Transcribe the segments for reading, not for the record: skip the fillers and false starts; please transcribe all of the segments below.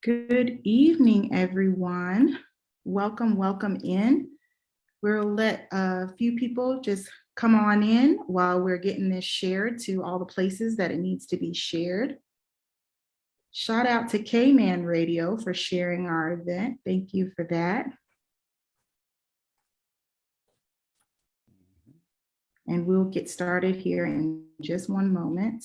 Good evening, everyone. Welcome in. We'll let a few people just come on in while we're getting this shared to all the places that it needs to be shared. Shout out to K-Man Radio for sharing our event. Thank you for that. And we'll get started here in just one moment.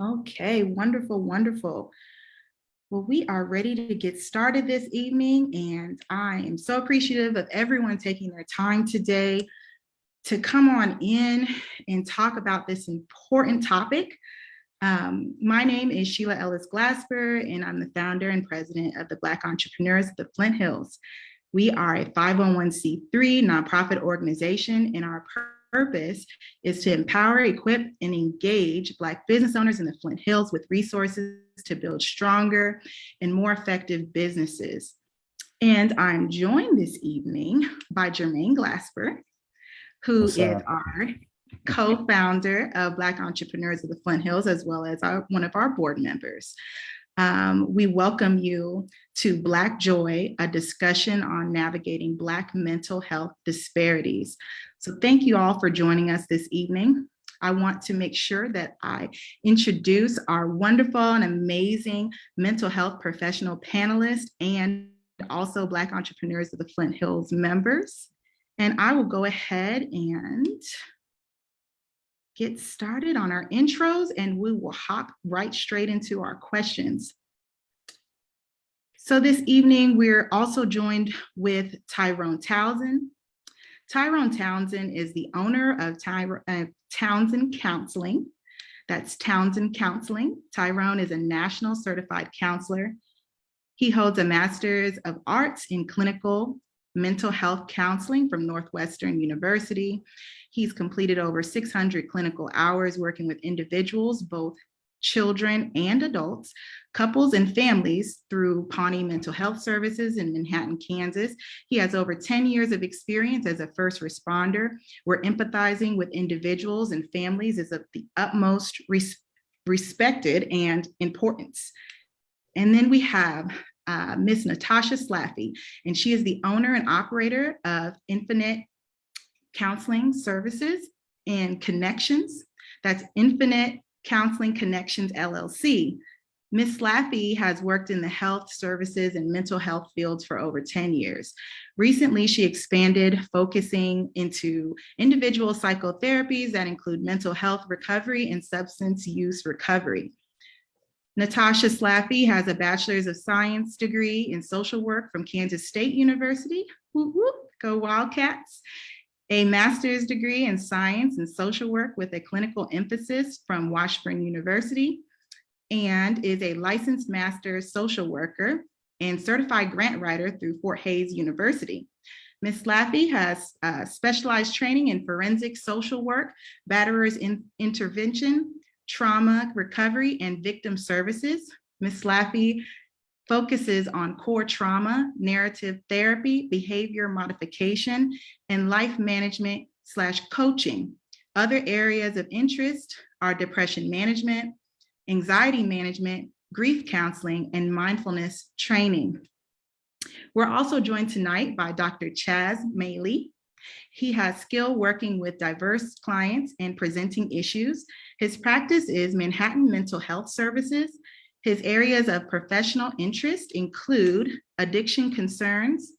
Okay, wonderful. Well, we are ready to get started this evening, and I am so appreciative of everyone taking their time today to come on in and talk about this important topic. My name is Sheila Ellis Glasper, and I'm the founder and president of the Black Entrepreneurs of the Flint Hills. We are a 501c3 nonprofit organization, and our purpose is to empower, equip, and engage Black business owners in the Flint Hills with resources to build stronger and more effective businesses. And I'm joined this evening by Jermaine Glasper, who is our co-founder of Black Entrepreneurs of the Flint Hills, as well as one of our board members. We welcome you to Black Joy, a discussion on navigating Black mental health disparities. So thank you all for joining us this evening. I want to make sure that I introduce our wonderful and amazing mental health professional panelists and also Black Entrepreneurs of the Flint Hills members. And I will go ahead and get started on our intros, and we will hop right straight into our questions. So this evening, we're also joined with Tyrone Townsend. Tyrone Townsend is the owner of Townsend Counseling. That's Townsend Counseling. Tyrone is a national certified counselor. He holds a Master's of Arts in Clinical Mental Health Counseling from Northwestern University. He's completed over 600 clinical hours working with individuals, both children and adults, couples and families through Pawnee Mental Health Services in Manhattan, Kansas. He has over 10 years of experience as a first responder, where empathizing with individuals and families is of the utmost respected and importance. And then we have Miss Natasha Slaffy, and she is the owner and operator of Infinite Counseling Services and Connections. That's Infinite Counseling Connections, LLC. Ms. Slaffy has worked in the health services and mental health fields for over 10 years. Recently, she expanded, focusing into individual psychotherapies that include mental health recovery and substance use recovery. Natasha Slaffy has a Bachelor's of Science degree in social work from Kansas State University. Whoop, whoop, go Wildcats. A master's degree in science and social work with a clinical emphasis from Washburn University, and is a licensed master social worker and certified grant writer through Fort Hays University. Ms. Slaffy has specialized training in forensic social work, batterers intervention, trauma recovery, and victim services. Ms. Slaffy focuses on core trauma, narrative therapy, behavior modification, and life management / coaching. Other areas of interest are depression management, anxiety management, grief counseling, and mindfulness training. We're also joined tonight by Dr. Chaz Maley. He has skill working with diverse clients and presenting issues. His practice is Manhattan Mental Health Services. His areas of professional interest include addiction concerns,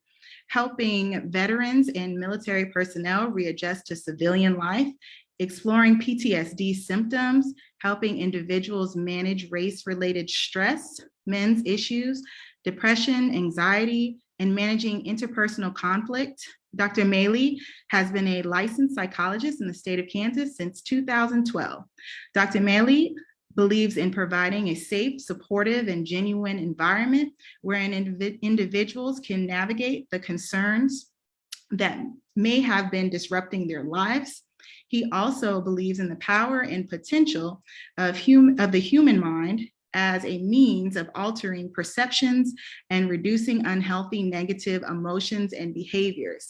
helping veterans and military personnel readjust to civilian life, exploring PTSD symptoms, helping individuals manage race-related stress, men's issues, depression, anxiety, and managing interpersonal conflict. Dr. Maley has been a licensed psychologist in the state of Kansas since 2012. Dr. Maley believes in providing a safe, supportive, and genuine environment wherein individuals can navigate the concerns that may have been disrupting their lives. He also believes in the power and potential of the human mind as a means of altering perceptions and reducing unhealthy negative emotions and behaviors.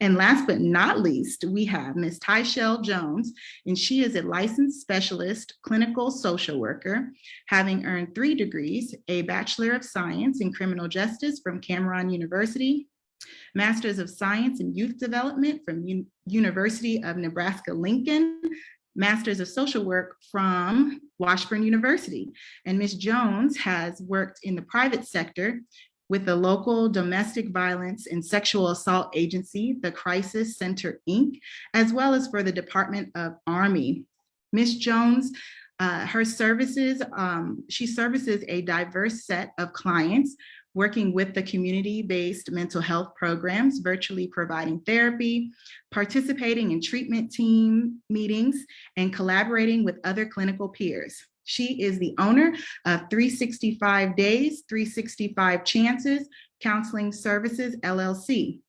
And last but not least, we have Ms. Tyshell Jones, and she is a licensed specialist clinical social worker, having earned 3 degrees, a Bachelor of Science in Criminal Justice from Cameron University, Masters of Science in Youth Development from University of Nebraska-Lincoln, Masters of Social Work from Washburn University. And Ms. Jones has worked in the private sector with the local domestic violence and sexual assault agency, the Crisis Center, Inc., as well as for the Department of Army. Ms. Jones, her services, she services a diverse set of clients, working with the community-based mental health programs, virtually providing therapy, participating in treatment team meetings, and collaborating with other clinical peers. She is the owner of 365 Days, 365 Chances Counseling Services, LLC.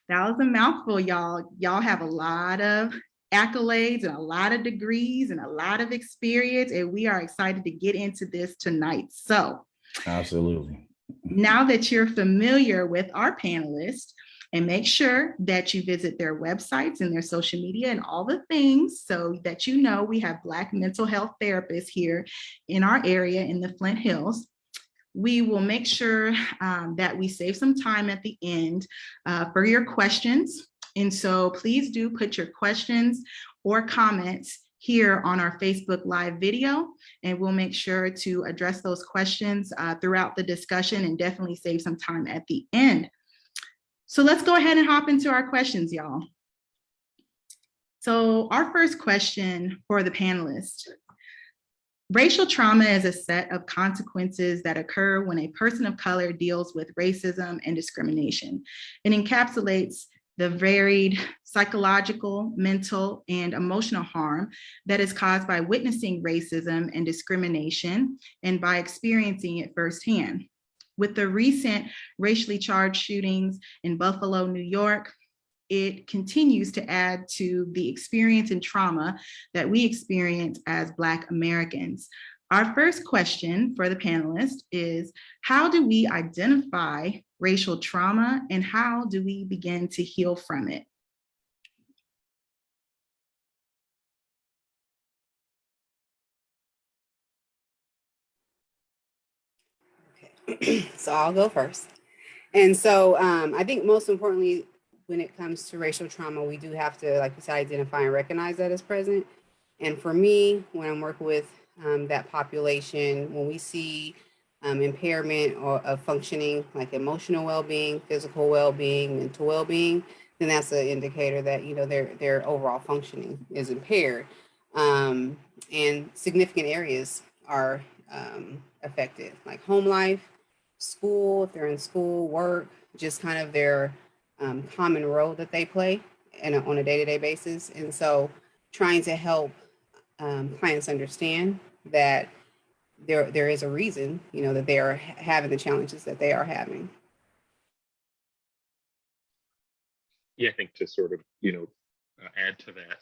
That was a mouthful, y'all. Y'all have a lot of accolades and a lot of degrees and a lot of experience, and we are excited to get into this tonight. So, absolutely. Now that you're familiar with our panelists, and make sure that you visit their websites and their social media and all the things so that you know we have Black mental health therapists here in our area in the Flint Hills. We will make sure that we save some time at the end for your questions. And so please do put your questions or comments here on our Facebook Live video, and we'll make sure to address those questions throughout the discussion and definitely save some time at the end. So let's go ahead and hop into our questions, y'all. So our first question for the panelists. Racial trauma is a set of consequences that occur when a person of color deals with racism and discrimination. It encapsulates the varied psychological, mental, and emotional harm that is caused by witnessing racism and discrimination and by experiencing it firsthand. With the recent racially charged shootings in Buffalo, New York, it continues to add to the experience and trauma that we experience as Black Americans. Our first question for the panelists is, how do we identify racial trauma and how do we begin to heal from it? Okay, so I'll go first. And so I think most importantly, when it comes to racial trauma, we do have to, like you said, identify and recognize that it's present. And for me, when I'm working with that population, when we see impairment of functioning, like emotional well-being, physical well-being, mental well-being, then that's an indicator that, you know, their overall functioning is impaired. And significant areas are affected, like home life, school, if they're in school, work, just kind of their common role that they play on a day-to-day basis. And so trying to help clients understand that there is a reason, you know, that they are having the challenges that they are having. Yeah, I think to sort of, add to that,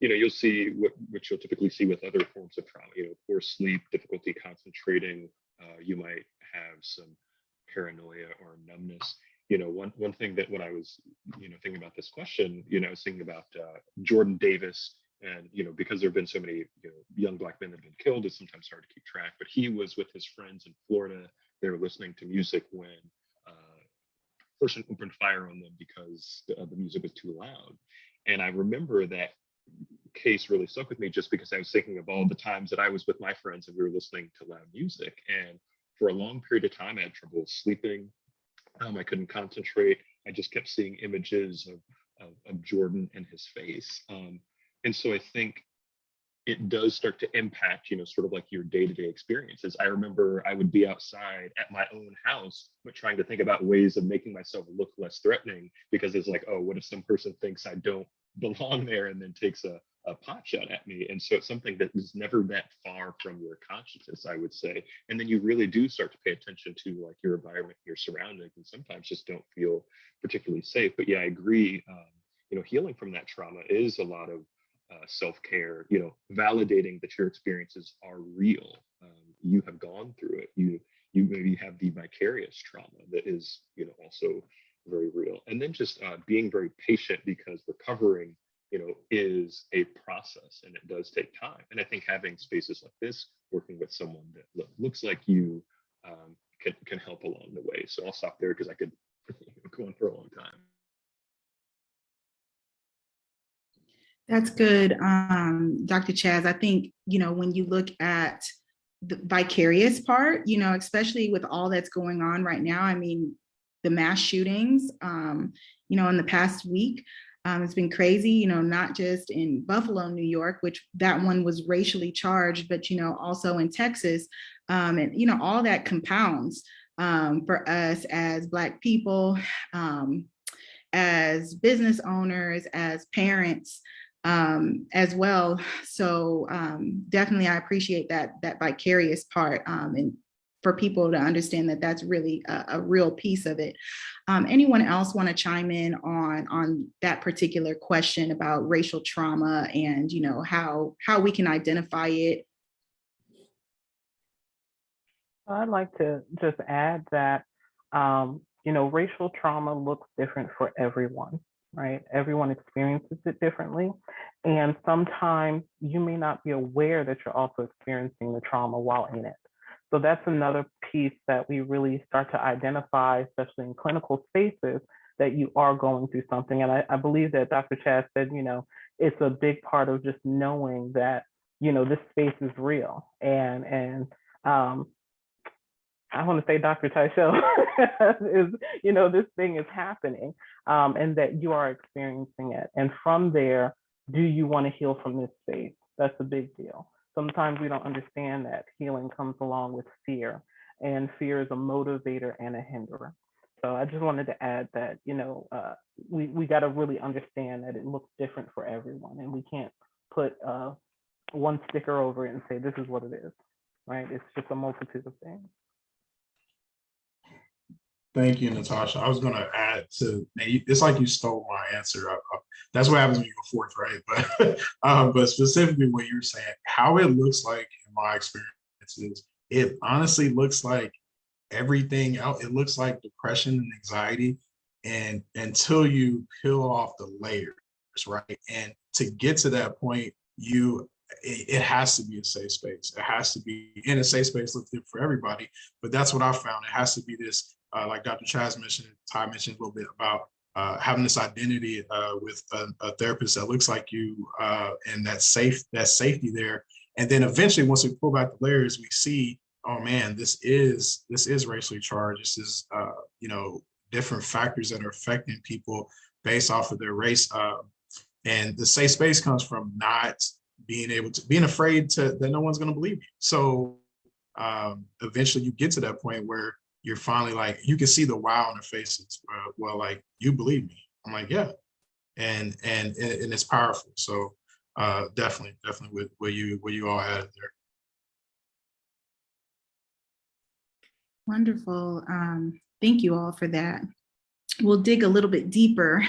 you'll see what you'll typically see with other forms of trauma, poor sleep, difficulty concentrating, you might have some paranoia or numbness. One thing that when I was, thinking about this question, I was thinking about Jordan Davis. And, because there have been so many young Black men that have been killed, it's sometimes hard to keep track. But he was with his friends in Florida. They were listening to music when a person opened fire on them because the music was too loud. And I remember that case really stuck with me just because I was thinking of all the times that I was with my friends and we were listening to loud music. And for a long period of time, I had trouble sleeping. I couldn't concentrate. I just kept seeing images of Jordan and his face. And so I think it does start to impact, sort of like your day-to-day experiences. I remember I would be outside at my own house, but trying to think about ways of making myself look less threatening because it's like, oh, what if some person thinks I don't belong there and then takes a pot shot at me? And so it's something that is never that far from your consciousness, I would say. And then you really do start to pay attention to like your environment, your surroundings, and sometimes just don't feel particularly safe. But yeah, I agree. Healing from that trauma is a lot of self-care, validating that your experiences are real. you have gone through it. You maybe have the vicarious trauma that is, also very real. And then just being very patient, because recovering, is a process and it does take time. And I think having spaces like this, working with someone that looks like you, can help along the way. So I'll stop there because I could go on for a long time. That's good, Dr. Chaz. I think, when you look at the vicarious part, especially with all that's going on right now, I mean, the mass shootings, in the past week, it's been crazy, not just in Buffalo, New York, which that one was racially charged, but, also in Texas. And, all that compounds for us as Black people, as business owners, as parents, as well. So definitely, I appreciate that vicarious part, and for people to understand that that's really a real piece of it. Anyone else want to chime in on that particular question about racial trauma and how we can identify it? I'd like to just add that racial trauma looks different for everyone. Right? Everyone experiences it differently. And sometimes you may not be aware that you're also experiencing the trauma while in it. So that's another piece that we really start to identify, especially in clinical spaces, that you are going through something. And I believe that Dr. Chaz said, it's a big part of just knowing that, this space is real. And I want to say Dr. Teichel is, this thing is happening, and that you are experiencing it. And from there, do you want to heal from this space? That's a big deal. Sometimes we don't understand that healing comes along with fear, and fear is a motivator and a hinderer. So I just wanted to add that, we got to really understand that it looks different for everyone, and we can't put one sticker over it and say, this is what it is, right? It's just a multitude of things. Thank you, Natasha. I was going to add to, it's like you stole my answer. That's what happens when you go fourth, right? But specifically what you're saying, how it looks like in my experiences, it honestly looks like everything else. It looks like depression and anxiety, and until you peel off the layers, right? And to get to that point, it has to be a safe space. It has to be in a safe space. Looks good for everybody, but that's what I found. It has to be this. Like Dr. Chaz mentioned, Ty mentioned a little bit about having this identity with a therapist that looks like you, and that safety there. And then eventually, once we pull back the layers, we see, oh man, this is racially charged. This is different factors that are affecting people based off of their race. And the safe space comes from not being afraid that no one's going to believe you. So eventually, you get to that point where you're finally like, you can see the wow on their faces. Well, like, you believe me. I'm like, yeah. And it's powerful. So definitely with what you all added there. Wonderful. Thank you all for that. We'll dig a little bit deeper,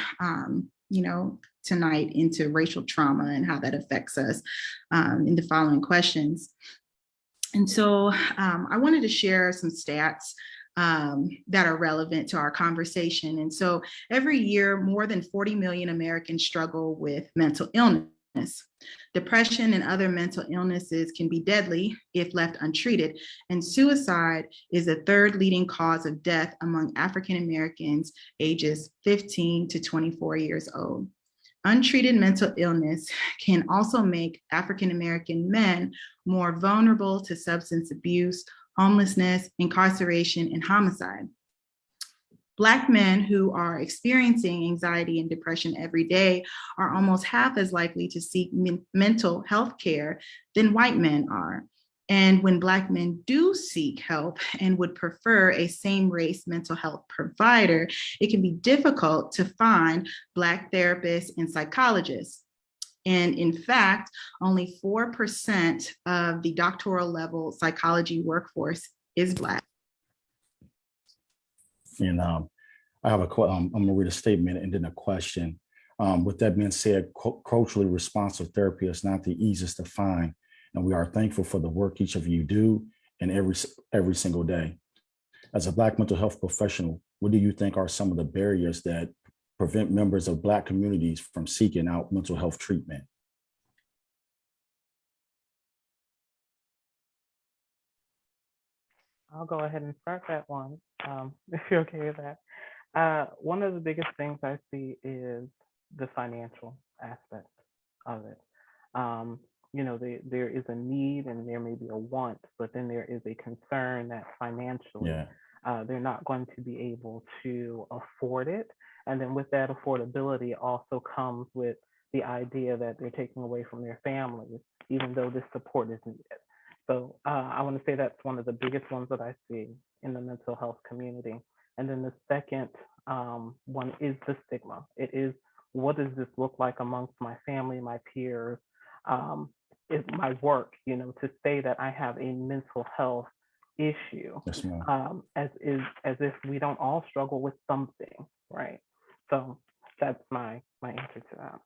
tonight into racial trauma and how that affects us in the following questions. And so I wanted to share some stats that are relevant to our conversation. And so every year, more than 40 million Americans struggle with mental illness. Depression and other mental illnesses can be deadly if left untreated, and suicide is the third leading cause of death among African Americans ages 15 to 24 years old. Untreated mental illness can also make African American men more vulnerable to substance abuse, homelessness, incarceration, and homicide. Black men who are experiencing anxiety and depression every day are almost half as likely to seek mental health care than white men are. And when Black men do seek help and would prefer a same race mental health provider, it can be difficult to find Black therapists and psychologists. And in fact, only 4% of the doctoral level psychology workforce is Black. And I have I'm gonna read a statement and then a question. With that being said, culturally responsive therapy is not the easiest to find, and we are thankful for the work each of you do and every single day. As a Black mental health professional, what do you think are some of the barriers that prevent members of Black communities from seeking out mental health treatment? I'll go ahead and start that one, if you're okay with that. One of the biggest things I see is the financial aspect of it. There is a need and there may be a want, but then there is a concern that financially they're not going to be able to afford it. And then with that affordability also comes with the idea that they're taking away from their families, even though this support is needed. So I want to say that's one of the biggest ones that I see in the mental health community. And then the second one is the stigma. It is, what does this look like amongst my family, my peers, my work, to say that I have a mental health issue, as if we don't all struggle with something, right? So that's my answer to that.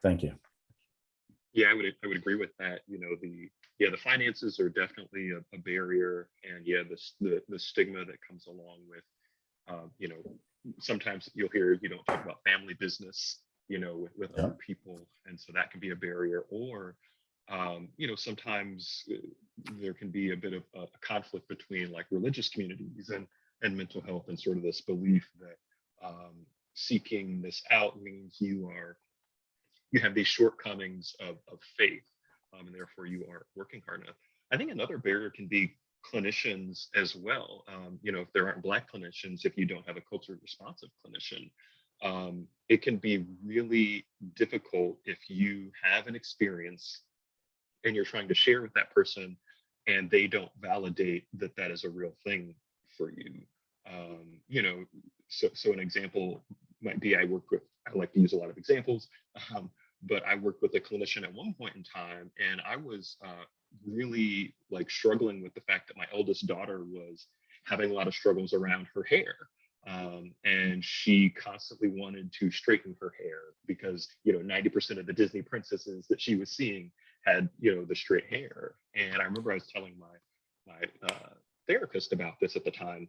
Thank you. Yeah, I would agree with that. The finances are definitely a barrier, and the stigma that comes along with, sometimes you'll hear you don't talk about family business, with other people, and so that can be a barrier. Or, sometimes there can be a bit of a conflict between like religious communities and mental health, and sort of this belief that seeking this out means you have these shortcomings of faith, and therefore you aren't working hard enough. I think another barrier can be clinicians as well. If there aren't Black clinicians, if you don't have a culturally responsive clinician, it can be really difficult if you have an experience and you're trying to share with that person and they don't validate that that is a real thing for you. So an example might be, I like to use a lot of examples, but I worked with a clinician at one point in time, and I was really like struggling with the fact that my eldest daughter was having a lot of struggles around her hair. And she constantly wanted to straighten her hair because, 90% of the Disney princesses that she was seeing had, the straight hair. And I remember I was telling my therapist about this at the time,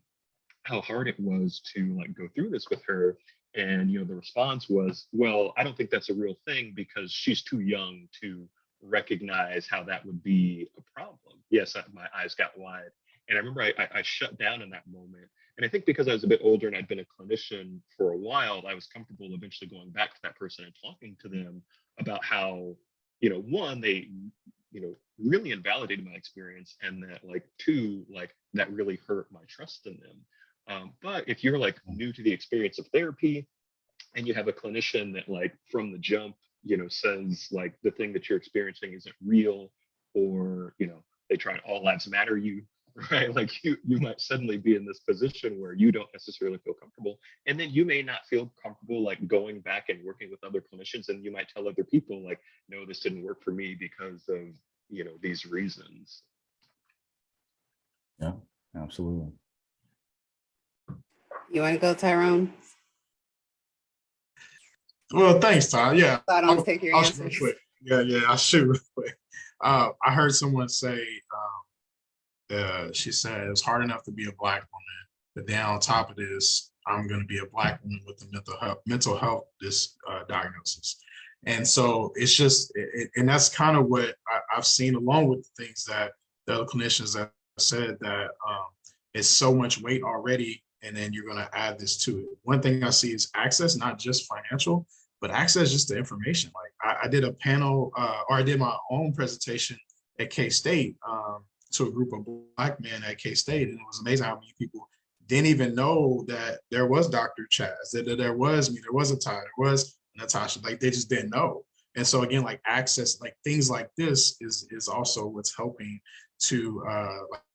how hard it was to like go through this with her. And, the response was, well, I don't think that's a real thing because she's too young to recognize how that would be a problem. Yes, my eyes got wide. And I remember I shut down in that moment. And I think because I was a bit older and I'd been a clinician for a while, I was comfortable eventually going back to that person and talking to them about how, one, they, really invalidated my experience, and that like, two, like that really hurt my trust in them. But if you're like new to the experience of therapy and you have a clinician that like from the jump, says like the thing that you're experiencing isn't real, or, they try to all lives matter you, right? Like you might suddenly be in this position where you don't necessarily feel comfortable. And then you may not feel comfortable like going back and working with other clinicians. And you might tell other people like, no, this didn't work for me because of, these reasons. Yeah, absolutely. You want to go, Tyrone? Well, thanks, Todd. Yeah, I don't take your answers. Real quick. Yeah, I'll shoot real quick. I heard someone say, she said it was hard enough to be a Black woman, but then on top of this, I'm going to be a Black woman with a mental health diagnosis. And so it's just, and that's kind of what I've seen, along with the things that the other clinicians have said, that it's so much weight already, and then you're going to add this to it. One thing I see is access, not just financial, but access just to information. Like I did a panel, or I did my own presentation at K-State to a group of Black men at K-State, and it was amazing how many people didn't even know that there was Dr. Chaz, that there was me, there was a Ty, there was Natasha. Like they just didn't know. And so again, like access, like things like this is also what's helping to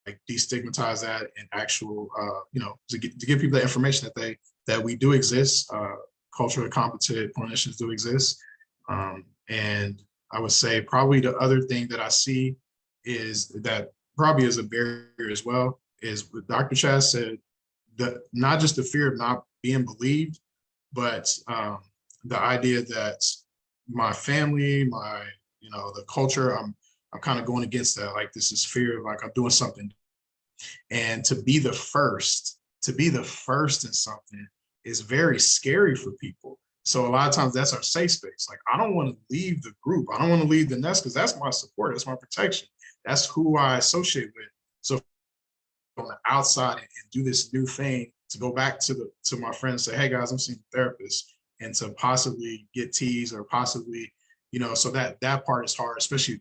like destigmatize that, and actual to give people the information that we do exist. Culturally competent clinicians do exist. And I would say probably the other thing that I see is that probably is a barrier as well, is what Dr. Chaz said, that not just the fear of not being believed, but the idea that my family, the culture I'm kind of going against that. Like this is fear of like I'm doing something. And to be the first in something is very scary for people. So a lot of times that's our safe space. Like I don't want to leave the group. I don't want to leave the nest because that's my support. That's my protection. That's who I associate with. So on the outside and do this new thing to go back to my friends and say, hey guys, I'm seeing a therapist, and to possibly get teased or possibly, so that part is hard, especially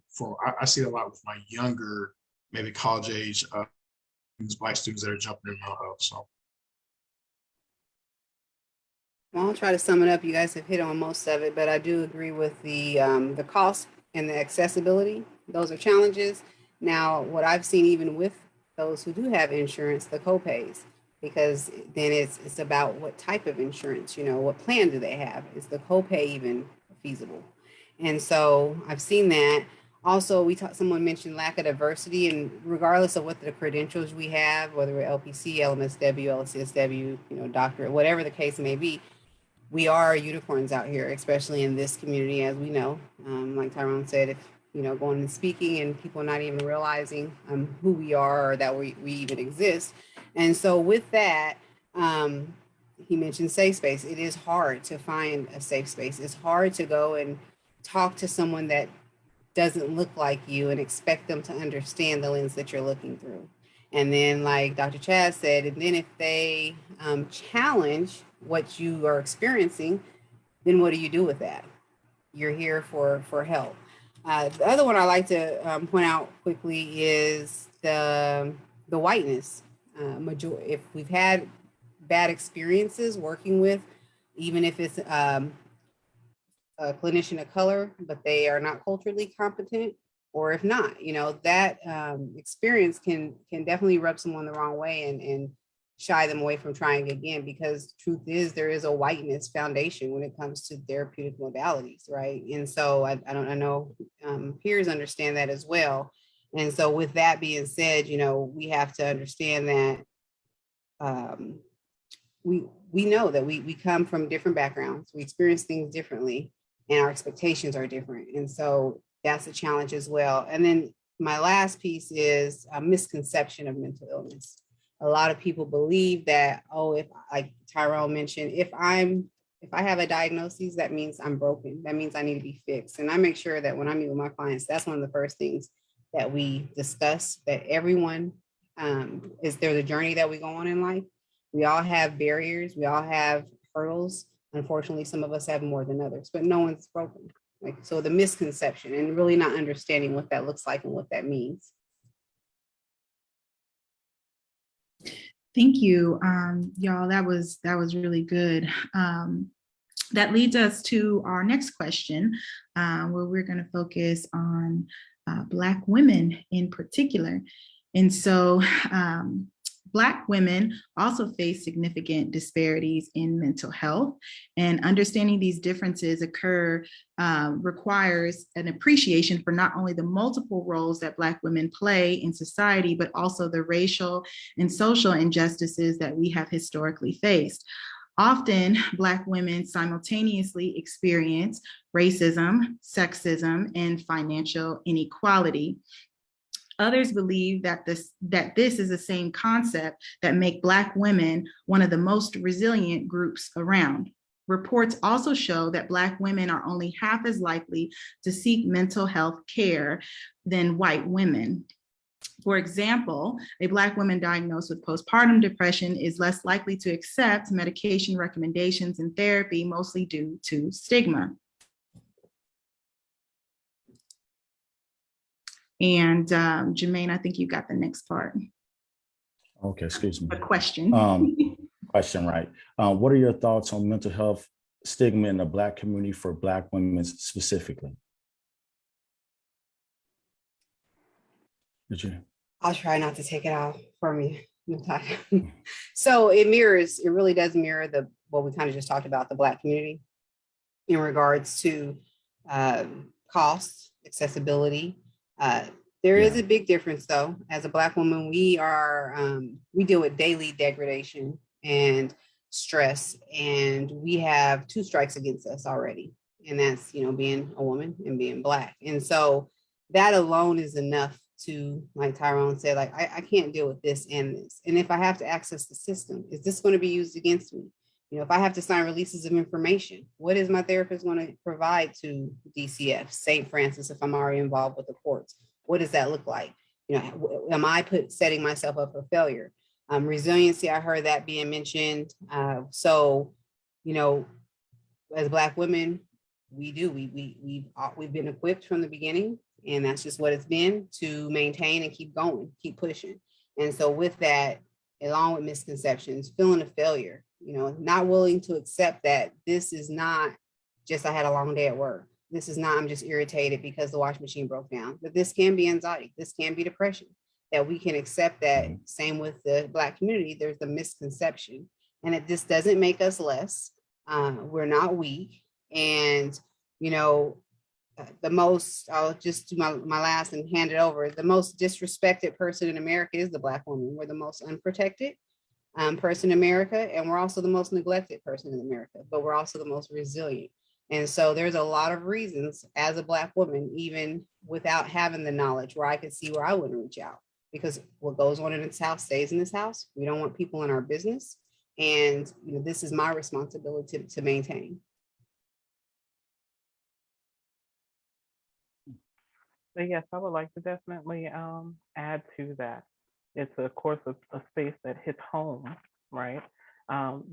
I see it a lot with my younger, maybe college age Black students that are jumping in mental health. So Well, I'll try to sum it up. You guys have hit on most of it, but I do agree with the cost and the accessibility. Those are challenges. Now, what I've seen even with those who do have insurance, the copays, because then it's about what type of insurance, what plan do they have? Is the copay even feasible? And so I've seen that. Also, someone mentioned lack of diversity, and regardless of what the credentials we have, whether we're LPC, LMSW, LCSW, doctorate, whatever the case may be, we are unicorns out here, especially in this community, as we know. Like Tyrone said, if going and speaking and people not even realizing who we are or that we even exist. And so with that, he mentioned safe space. It is hard to find a safe space. It's hard to go and talk to someone that doesn't look like you and expect them to understand the lens that you're looking through. And then like Dr. Chad said, and then if they challenge what you are experiencing, then what do you do with that? You're here for help. The other one I like to point out quickly is the whiteness. If we've had bad experiences working with, even if it's a clinician of color, but they are not culturally competent, or if not, that experience can definitely rub someone the wrong way and shy them away from trying again, because truth is there is a whiteness foundation when it comes to therapeutic modalities, right? And so I know peers understand that as well. And so with that being said, we have to understand that we know that we come from different backgrounds, we experience things differently, and our expectations are different. And so that's a challenge as well. And then my last piece is a misconception of mental illness. A lot of people believe that, if, like Tyrone mentioned, if I have a diagnosis, that means I'm broken. That means I need to be fixed. And I make sure that when I meet with my clients, that's one of the first things that we discuss, that everyone there's a journey that we go on in life. We all have barriers. We all have hurdles. Unfortunately, some of us have more than others, but no one's broken. So the misconception and really not understanding what that looks like and what that means. Thank you, y'all. That was really good. That leads us to our next question, where we're going to focus on Black women in particular. And so Black women also face significant disparities in mental health, and understanding these differences requires an appreciation for not only the multiple roles that Black women play in society, but also the racial and social injustices that we have historically faced. Often, Black women simultaneously experience racism, sexism, and financial inequality. Others believe that this is the same concept that make Black women one of the most resilient groups around. Reports also show that Black women are only half as likely to seek mental health care than white women. For example, a Black woman diagnosed with postpartum depression is less likely to accept medication recommendations and therapy, mostly due to stigma. And Jermaine, I think you got the next part. Okay, excuse me. A question. Question, right. What are your thoughts on mental health stigma in the Black community for Black women specifically? I'll try not to take it out from you. So it really does mirror what we kind of just talked about, the Black community in regards to cost, accessibility. There is a big difference though. As a Black woman, we deal with daily degradation and stress, and we have 2 strikes against us already. And that's, being a woman and being Black. And so that alone is enough to, like Tyrone said, like, I can't deal with this and this. And if I have to access the system, is this going to be used against me? You know, if I have to sign releases of information, what is my therapist going to provide to DCF, St. Francis, if I'm already involved with the courts? What does that look like? You know, am I setting myself up for failure? Resiliency, I heard that being mentioned. So, you know, as Black women, we've been equipped from the beginning, and that's just what it's been, to maintain and keep going, keep pushing. And so with that, along with misconceptions, feeling a failure, you know, not willing to accept that this is not just I had a long day at work. This is not I'm just irritated because the washing machine broke down. But this can be anxiety. This can be depression. That we can accept that. Same with the Black community. There's a misconception, and it just doesn't make us less. We're not weak. And, you know, the most, I'll just do my last and hand it over. The most disrespected person in America is the Black woman. We're the most unprotected person in America, and we're also the most neglected person in America, but we're also the most resilient. And so there's a lot of reasons as a Black woman, even without having the knowledge, where I could see where I wouldn't reach out, because what goes on in this house stays in this house. We don't want people in our business. And, you know, this is my responsibility to maintain. So yes, I would like to definitely add to that. It's of course a space that hits home, right?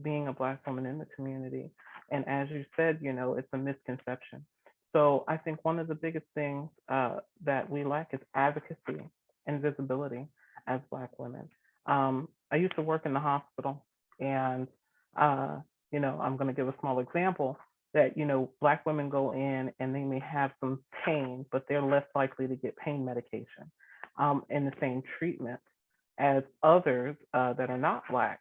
Being a Black woman in the community. And as you said, you know, it's a misconception. So I think one of the biggest things that we lack is advocacy and visibility as Black women. I used to work in the hospital, and you know, I'm going to give a small example that, you know, Black women go in and they may have some pain, but they're less likely to get pain medication and the same treatment as others that are not Black,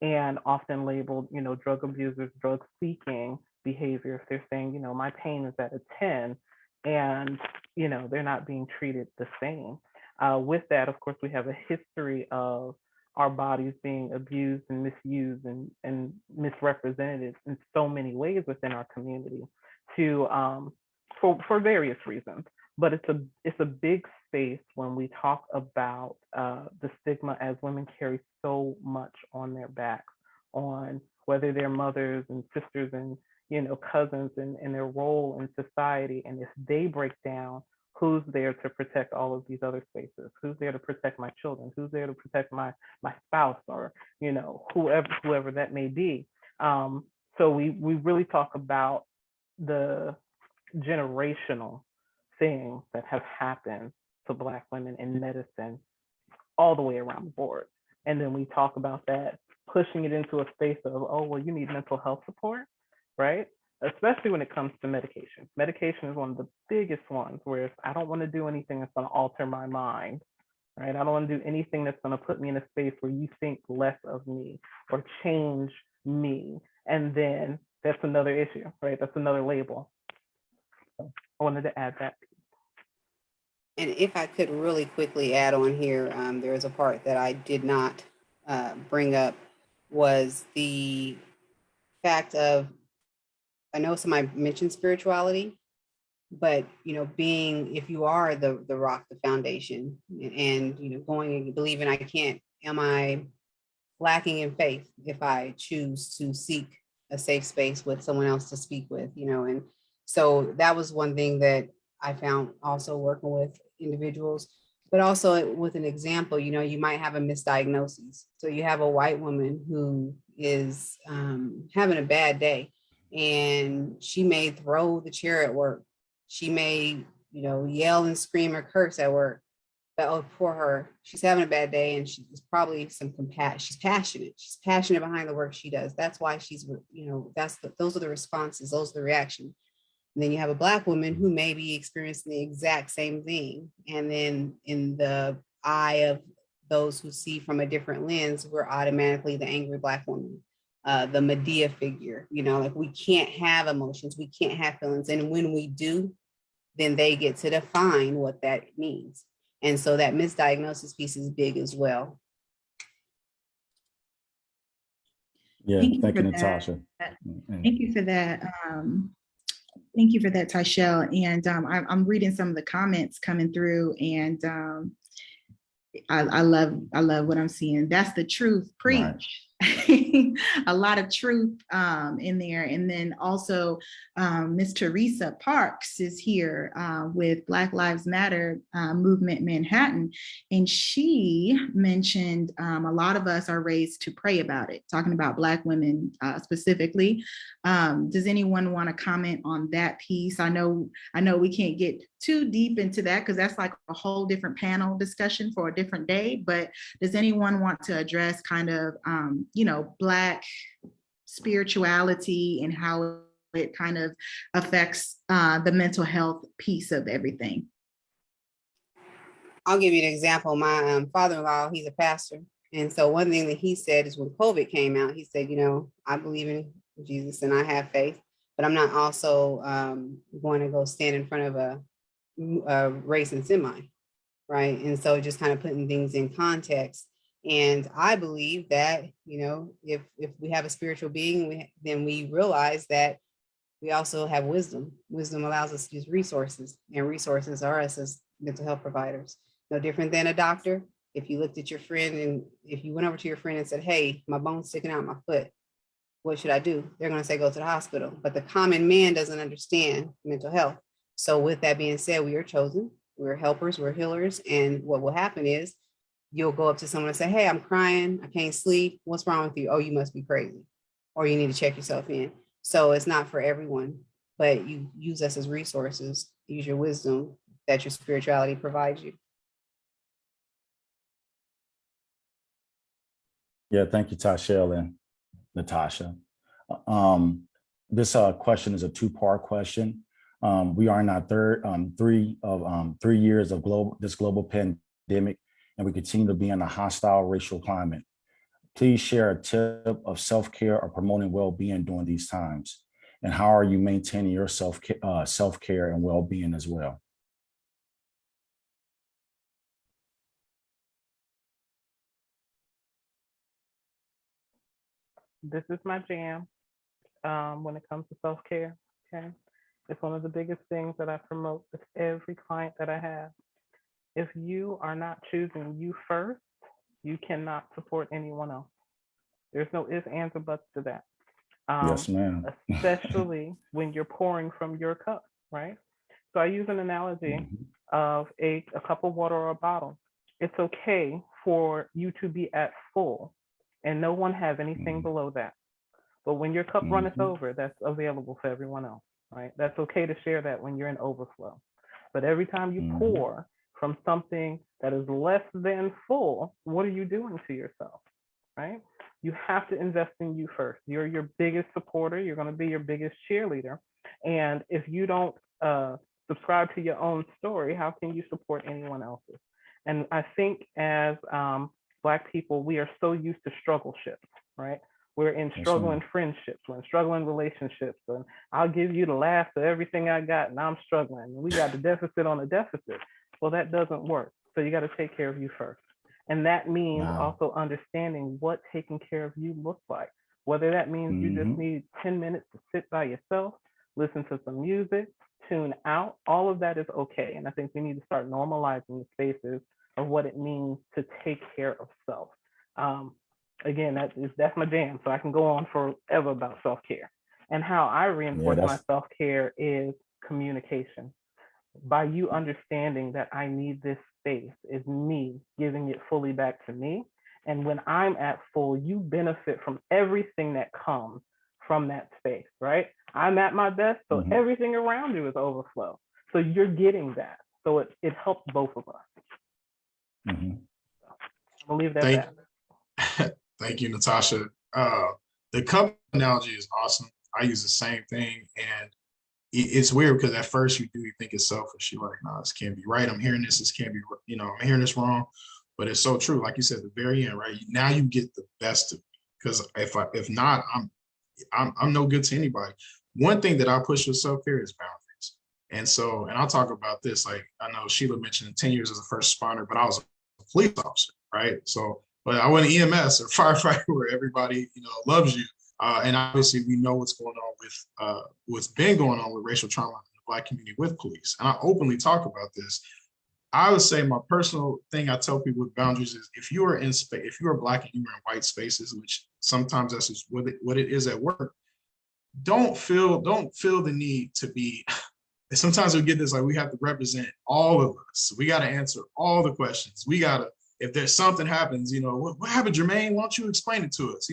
and often labeled, you know, drug abusers, drug seeking behavior. If they're saying, you know, my pain is at a 10, and, you know, they're not being treated the same. With that, of course, we have a history of our bodies being abused and misused and misrepresented in so many ways within our community to for various reasons. But it's a big space when we talk about the stigma, as women carry so much on their backs, on whether they're mothers and sisters and, you know, cousins, and their role in society. And if they break down, who's there to protect all of these other spaces? Who's there to protect my children? Who's there to protect my spouse, or, you know, whoever that may be? So we really talk about the generational things that have happened to Black women in medicine all the way around the board. And then we talk about that, pushing it into a space of, oh, well, you need mental health support, right? Especially when it comes to medication. Medication is one of the biggest ones where if I don't want to do anything that's going to alter my mind, right? I don't want to do anything that's going to put me in a space where you think less of me or change me. And then that's another issue, right? That's another label. So I wanted to add that. And if I could really quickly add on here, there is a part that I did not bring up, was the fact of, I know somebody mentioned spirituality, but, you know, being, if you are the rock, the foundation, and, you know, going and believing am I lacking in faith if I choose to seek a safe space with someone else to speak with, you know? And so that was one thing that I found also working with individuals, but also with an example, you know, you might have a misdiagnosis. So you have a white woman who is having a bad day, and she may throw the chair at work. She may, you know, yell and scream or curse at work. But for her, she's having a bad day, and she's probably some compassion. She's passionate. She's passionate behind the work she does. That's why she's, you know, those are the responses. Those are the reactions. And then you have a Black woman who may be experiencing the exact same thing. And then in the eye of those who see from a different lens, we're automatically the angry Black woman, the Medea figure, you know, like we can't have emotions, we can't have feelings. And when we do, then they get to define what that means. And so that misdiagnosis piece is big as well. Yeah, Thank you thank you, for Natasha. Thank you for that, Thank you for that, Tyshell. And I'm reading some of the comments coming through, and I love what I'm seeing. That's the truth. Right. Preach. A lot of truth in there. And then also Miss Teresa Parks is here with Black Lives Matter movement Manhattan. And she mentioned a lot of us are raised to pray about it, talking about Black women specifically. Does anyone want to comment on that piece? I know we can't get too deep into that because that's like a whole different panel discussion for a different day, but does anyone want to address kind of, Black spirituality and how it kind of affects the mental health piece of everything? I'll give you an example. My father-in-law, he's a pastor. And so one thing that he said is when COVID came out, he said, I believe in Jesus and I have faith, but I'm not also going to go stand in front of a racing semi, right? And so just kind of putting things in context. And I believe that, if we have a spiritual being, then we realize that we also have wisdom. Wisdom allows us to use resources, and resources are us as mental health providers. No different than a doctor. If you looked at your friend and if you went over to your friend and said, hey, my bone's sticking out my foot, what should I do? They're going to say, go to the hospital. But the common man doesn't understand mental health. So with that being said, we are chosen. We're helpers, we're healers. And what will happen is you'll go up to someone and say, hey, I'm crying. I can't sleep. What's wrong with you? Oh, you must be crazy. Or you need to check yourself in. So it's not for everyone, but you use us as resources, use your wisdom that your spirituality provides you. Yeah, thank you, Tyshell and Natasha. This question is a two-part question. We are in our third 3 years of this global pandemic, and we continue to be in a hostile racial climate. Please share a tip of self-care or promoting well-being during these times. And how are you maintaining your self-care and well-being as well? This is my jam when it comes to self-care. Okay. It's one of the biggest things that I promote with every client that I have. If you are not choosing you first, you cannot support anyone else. There's no ifs, ands, or buts to that. Yes, ma'am. Especially when you're pouring from your cup, right? So I use an analogy of a cup of water or a bottle. It's okay for you to be at full and no one have anything below that. But when your cup runneth over, that's available for everyone else, right? That's okay to share that when you're in overflow. But every time you pour from something that is less than full, what are you doing to yourself, right? You have to invest in you first. You're your biggest supporter. You're going to be your biggest cheerleader. And if you don't subscribe to your own story, how can you support anyone else's? And I think as Black people, we are so used to struggle ships, right? We're in struggling friendships, we're in struggling relationships, and I'll give you the last of everything I got, and I'm struggling. We got the deficit on the deficit. Well, that doesn't work. So you got to take care of you first. And that means also understanding what taking care of you looks like. Whether that means you just need 10 minutes to sit by yourself, listen to some music, tune out, all of that is okay. And I think we need to start normalizing the spaces of what it means to take care of self. Again, that's my jam. So I can go on forever about self-care. And how I reinforce my self-care is communication. By you understanding that I need this space is me giving it fully back to me. And when I'm at full, you benefit from everything that comes from that space, right? I'm at my best, so everything around you is overflow. So you're getting that. So it helps both of us. I believe that's that. Thank you, Natasha. The cup analogy is awesome. I use the same thing, and it's weird because at first you think it's selfish. You're like, no, this can't be right. I'm hearing this. This can't be, I'm hearing this wrong. But it's so true. Like you said, at the very end, right? Now you get the best of me. Because if not, I'm no good to anybody. One thing that I push with self-care is boundaries. And I'll talk about this. Like I know Sheila mentioned 10 years as a first responder, but I was a police officer, right? So, but I wasn't EMS or firefighter where everybody, loves you. And obviously we know what's going on with what's been going on with racial trauma in the Black community with police. And I openly talk about this. I would say my personal thing I tell people with boundaries is if you are in space, if you are Black and you're in white spaces, which sometimes that's just what it is at work, don't feel the need to be. Sometimes we get this like we have to represent all of us. We got to answer all the questions. We got to, if there's something happens, what happened, Jermaine? Why don't you explain it to us?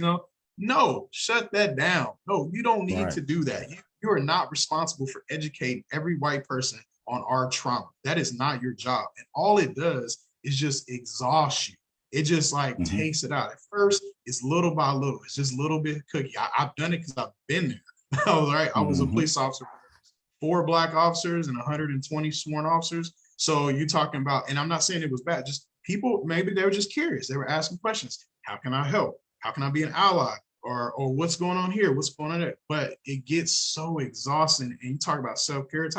No, shut that down. No, you don't need to do that. You are not responsible for educating every white person on our trauma. That is not your job. And all it does is just exhaust you. It just like takes it out. At first, it's little by little. It's just a little bit of cookie. I've done it because I've been there. All right. I was a police officer, 4 Black officers and 120 sworn officers. So you're talking about, and I'm not saying it was bad, just people, maybe they were just curious. They were asking questions. How can I help? How can I be an ally? Or what's going on here? What's going on there? But it gets so exhausting. And you talk about self-care,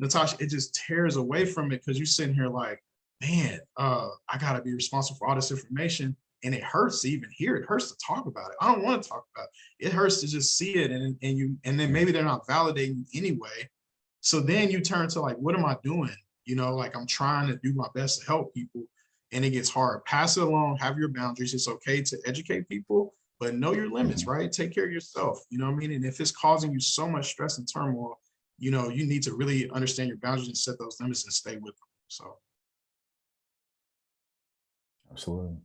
Natasha, it just tears away from it because you're sitting here like, man, I got to be responsible for all this information. And it hurts to even hear it. It hurts to talk about it. I don't want to talk about it. It hurts to just see it. And then maybe they're not validating anyway. So then you turn to like, what am I doing? Like I'm trying to do my best to help people and it gets hard. Pass it along, have your boundaries. It's okay to educate people, but know your limits, right? Take care of yourself. You know what I mean? And if it's causing you so much stress and turmoil, you need to really understand your boundaries and set those limits and stay with them. So. Absolutely.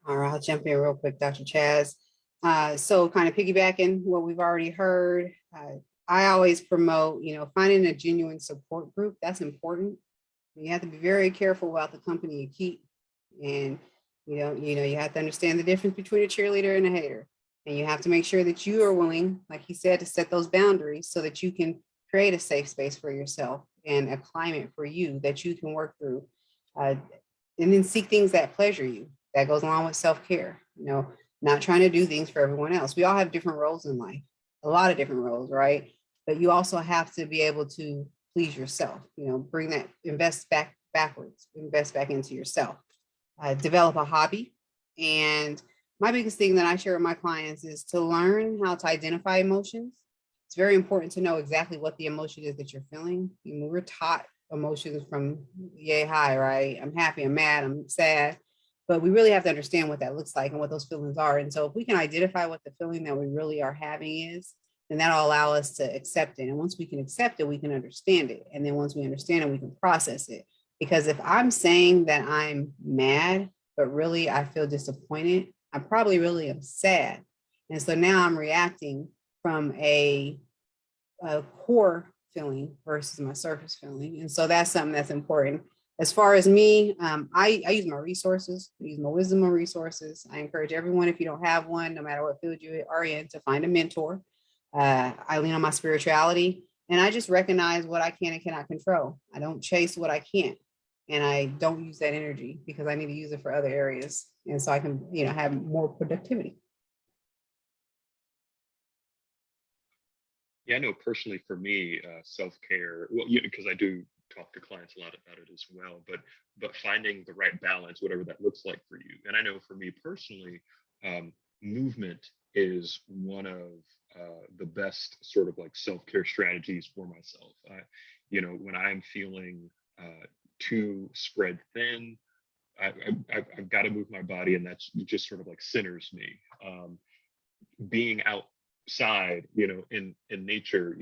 All right, I'll jump in real quick, Dr. Chaz. So kind of piggybacking what we've already heard, I always promote, finding a genuine support group. That's important. You have to be very careful about the company you keep. And, you have to understand the difference between a cheerleader and a hater. And you have to make sure that you are willing, like he said, to set those boundaries so that you can create a safe space for yourself and a climate for you that you can work through. And then seek things that pleasure you. That goes along with self-care, not trying to do things for everyone else. We all have different roles in life, a lot of different roles, right? But you also have to be able to please yourself, bring that, invest back into yourself, develop a hobby. And my biggest thing that I share with my clients is to learn how to identify emotions. It's very important to know exactly what the emotion is that you're feeling. We're taught emotions from yay high, right? I'm happy, I'm mad, I'm sad. But we really have to understand what that looks like and what those feelings are. And so if we can identify what the feeling that we really are having is, then that'll allow us to accept it. And once we can accept it, we can understand it. And then once we understand it, we can process it. Because if I'm saying that I'm mad, but really I feel disappointed, I probably really am sad. And so now I'm reacting from a core feeling versus my surface feeling. And so that's something that's important. As far as me, I use my resources, I use my wisdom and resources. I encourage everyone, if you don't have one, no matter what field you are in, to find a mentor. I lean on my spirituality and I just recognize what I can and cannot control. I don't chase what I can't. And I don't use that energy because I need to use it for other areas. And so I can, have more productivity. Yeah, I know personally for me, self-care, well, because I do talk to clients a lot about it as well, but finding the right balance, whatever that looks like for you. And I know for me personally, movement is one of the best sort of like self-care strategies for myself. When I'm feeling too spread thin, I've got to move my body, and that's just sort of like centers me. Being outside, in nature,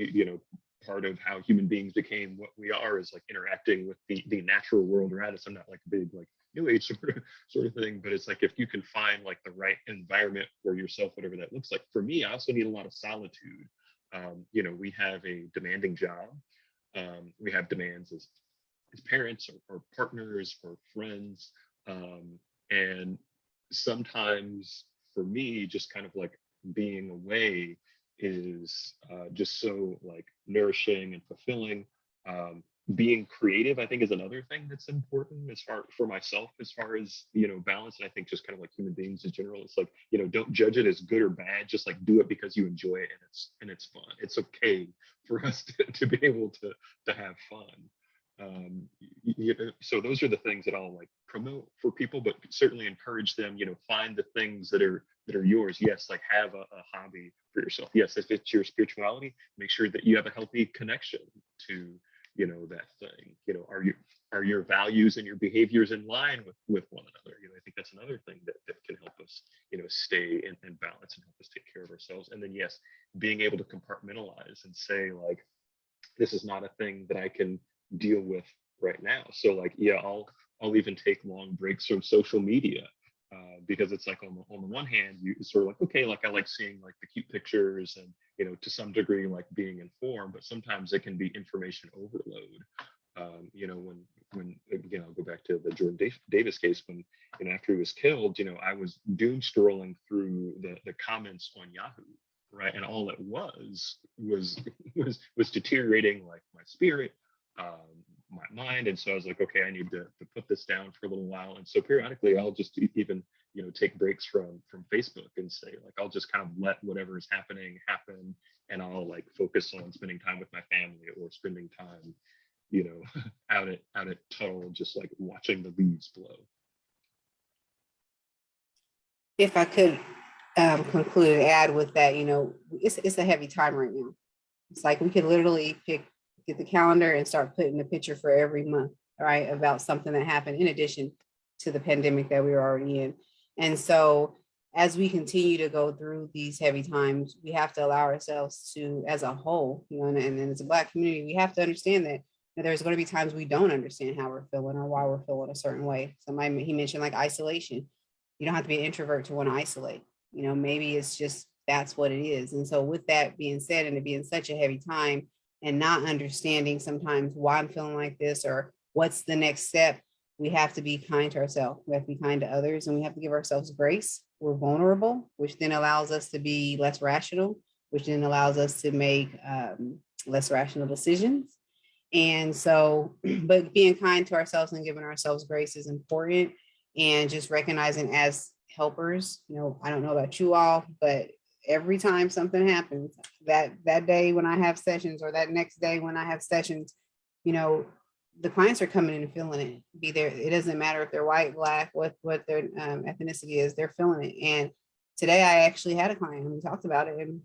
part of how human beings became what we are is like interacting with the natural world around us. I'm not like a big like new age sort of thing, but it's like if you can find like the right environment for yourself, whatever that looks like. For me, I also need a lot of solitude. We have a demanding job. We have demands as parents or partners or friends. And sometimes for me, just kind of like being away is just so like nourishing and fulfilling. Being creative, I think, is another thing that's important as far for myself, as far as balance. And I think just kind of like human beings in general, it's like don't judge it as good or bad. Just like do it because you enjoy it and it's fun. It's okay for us to be able to have fun. So those are the things that I'll like promote for people, but certainly encourage them, find the things that are yours. Yes, like have a hobby for yourself. Yes, if it's your spirituality, make sure that you have a healthy connection to, that thing. Are your values and your behaviors in line with one another? I think that's another thing that can help us, stay in balance and help us take care of ourselves. And then yes, being able to compartmentalize and say like, this is not a thing that I can deal with right now. So like, yeah, I'll even take long breaks from social media, because it's like on the one hand, you sort of like, okay, like I like seeing like the cute pictures and, to some degree, like being informed, but sometimes it can be information overload. When again, I'll go back to the Jordan Davis case, when, after he was killed, I was doom scrolling through the comments on Yahoo, right? And all it was deteriorating like my spirit, my mind. And so I was like, okay, I need to put this down for a little while. And so periodically I'll just even, take breaks from Facebook and say like, I'll just kind of let whatever is happening happen. And I'll like focus on spending time with my family or spending time, out at Tuttle, just like watching the leaves blow. If I could conclude, add with that, it's a heavy time right now. It's like we could literally get the calendar and start putting a picture for every month, right, about something that happened in addition to the pandemic that we were already in. And so as we continue to go through these heavy times, we have to allow ourselves to, as a whole, and as a Black community, we have to understand that there's going to be times we don't understand how we're feeling or why we're feeling a certain way. He mentioned like isolation. You don't have to be an introvert to want to isolate. Maybe it's just that's what it is. And so with that being said, and it being such a heavy time and not understanding sometimes why I'm feeling like this or what's the next step, we have to be kind to ourselves. We have to be kind to others, and we have to give ourselves grace. We're vulnerable, which then allows us to be less rational, which then allows us to make less rational decisions. And so, but being kind to ourselves and giving ourselves grace is important. And just recognizing as helpers, I don't know about you all, but every time something happens, that day when I have sessions or that next day when I have sessions, the clients are coming in and feeling it. Be there. It doesn't matter if they're white, Black, what their ethnicity is, they're feeling it. And today I actually had a client and we talked about it, and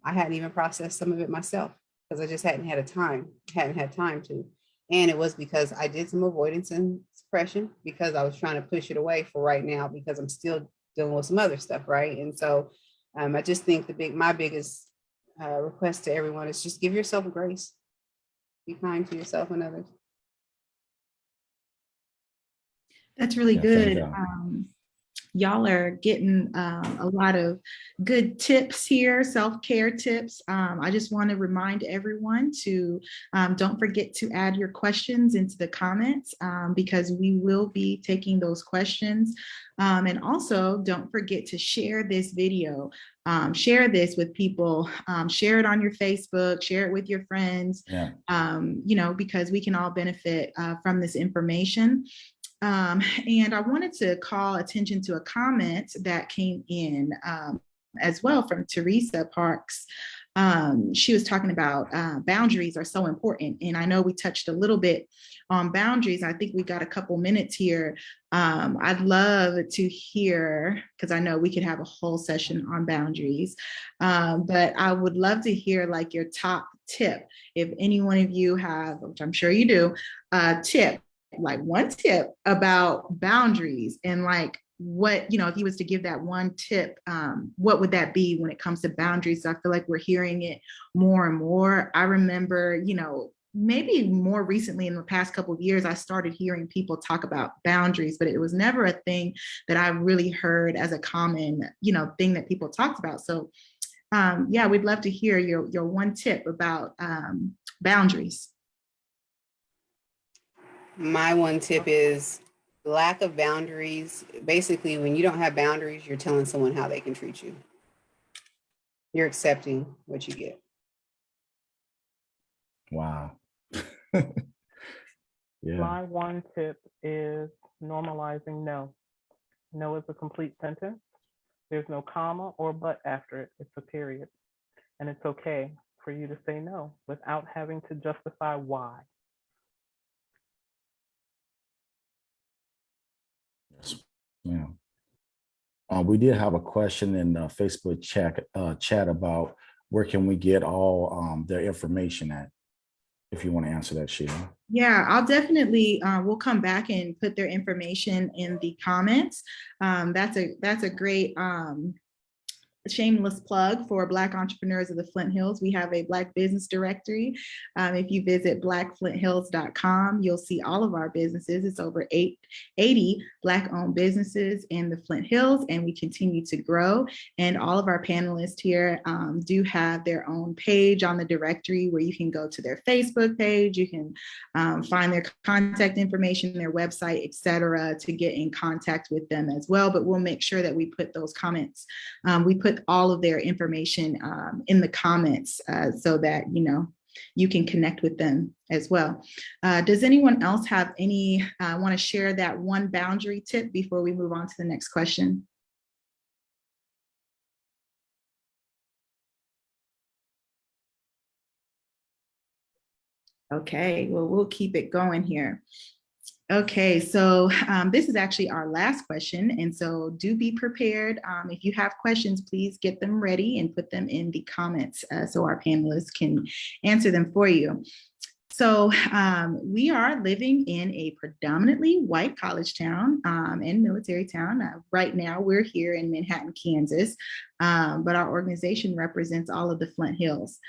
I hadn't even processed some of it myself because I just hadn't had time to. And it was because I did some avoidance and suppression because I was trying to push it away for right now because I'm still dealing with some other stuff, right? And so I just think my biggest request to everyone is just give yourself grace. Be kind to yourself and others. That's really Yeah, thank good. you. Y'all are getting a lot of good tips here, self-care tips. I just want to remind everyone to don't forget to add your questions into the comments because we will be taking those questions. And also don't forget to share this video. Share this with people, share it on your Facebook, share it with your friends, Yeah. Because we can all benefit from this information. And I wanted to call attention to a comment that came in as well from Teresa Parks. She was talking about boundaries are so important. And I know we touched a little bit on boundaries. I think we got a couple minutes here. I'd love to hear, because I know we could have a whole session on boundaries, but I would love to hear like your top tip. If any one of you have, which I'm sure you do, tip, like one tip about boundaries and like what, if you was to give that one tip, what would that be when it comes to boundaries? I feel like we're hearing it more and more. I remember, maybe more recently in the past couple of years, I started hearing people talk about boundaries, but it was never a thing that I really heard as a common, thing that people talked about. So yeah, we'd love to hear your one tip about boundaries. My one tip is lack of boundaries. Basically, when you don't have boundaries, you're telling someone how they can treat you. You're accepting what you get. Wow. Yeah. My one tip is normalizing no. No is a complete sentence. There's no comma or but after it. It's a period. And it's okay for you to say no without having to justify why. Yeah. We did have a question in the Facebook chat about where can we get all their information at, if you want to answer that, Sheila. Yeah, I'll definitely, we'll come back and put their information in the comments. That's a great shameless plug for Black entrepreneurs of the Flint Hills. We have a Black business directory. If you visit blackflinthills.com, you'll see all of our businesses. It's over 80 Black owned businesses in the Flint Hills, and we continue to grow. And all of our panelists here do have their own page on the directory where you can go to their Facebook page. You can find their contact information, their website, etc., to get in contact with them as well. But we'll make sure that we put those comments, we put all of their information in the comments so that you can connect with them as well. Does anyone else have any want to share that one boundary tip before we move on to the next question? Okay, well, we'll keep it going here. Okay, so this is actually our last question. And so do be prepared. If you have questions, please get them ready and put them in the comments so our panelists can answer them for you. So we are living in a predominantly white college town and military town. Right now, we're here in Manhattan, Kansas, but our organization represents all of the Flint Hills.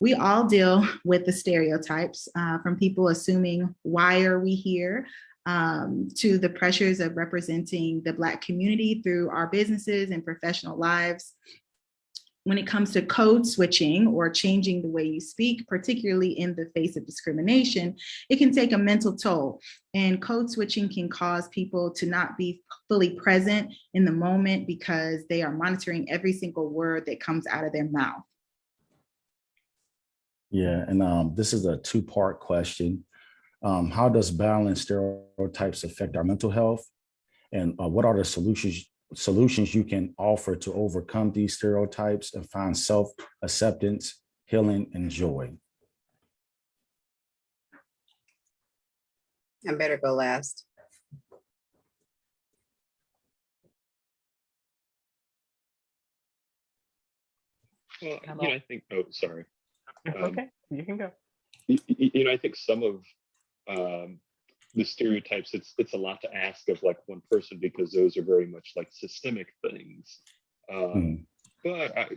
We all deal with the stereotypes from people assuming, why are we here, to the pressures of representing the Black community through our businesses and professional lives. When it comes to code switching or changing the way you speak, particularly in the face of discrimination, it can take a mental toll. And code switching can cause people to not be fully present in the moment because they are monitoring every single word that comes out of their mouth. Yeah, and this is a two-part question. How does balanced stereotypes affect our mental health? And what are the solutions you can offer to overcome these stereotypes and find self-acceptance, healing, and joy? I better go last. Well, I think, sorry. Okay, you can go. I think some of the stereotypes, it's a lot to ask of like one person because those are very much like systemic things. But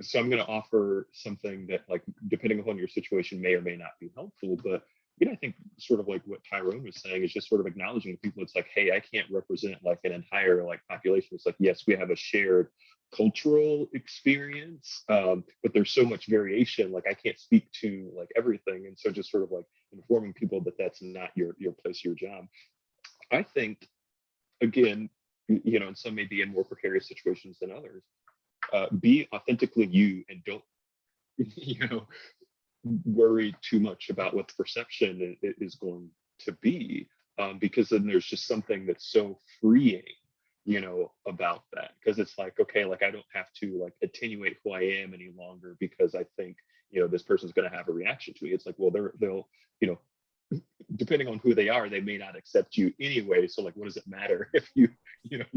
so I'm going to offer something that, like, depending upon your situation, may or may not be helpful. But I think sort of like what Tyrone was saying is just sort of acknowledging people. It's like, hey, I can't represent like an entire like population. It's like, yes, we have a shared cultural experience, but there's so much variation. Like, I can't speak to like everything, and so just sort of like informing people that that's not your place, your job. I think, again, and some may be in more precarious situations than others. Be authentically you and don't worry too much about what the perception is going to be, because then there's just something that's so freeing about that, because it's like, okay, like I don't have to like attenuate who I am any longer because I think this person's going to have a reaction to me. It's like, well, they'll depending on who they are, they may not accept you anyway, so like what does it matter if you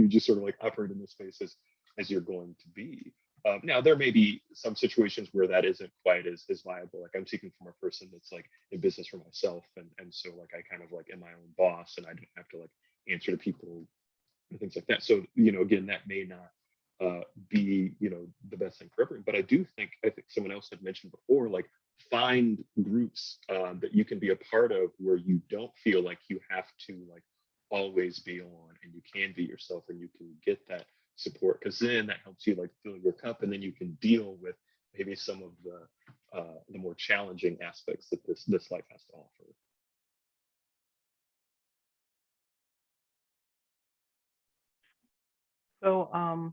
just sort of like operate in this space as you're going to be. Now, there may be some situations where that isn't quite as viable. Like, I'm speaking from a person that's like in business for myself. And so like, I kind of like am my own boss and I don't have to like answer to people and things like that. So, again, that may not be, the best thing for everyone. But I think someone else had mentioned before, like, find groups that you can be a part of where you don't feel like you have to like always be on, and you can be yourself and you can get that support, because then that helps you like fill your cup, and then you can deal with maybe some of the more challenging aspects that this life has to offer. So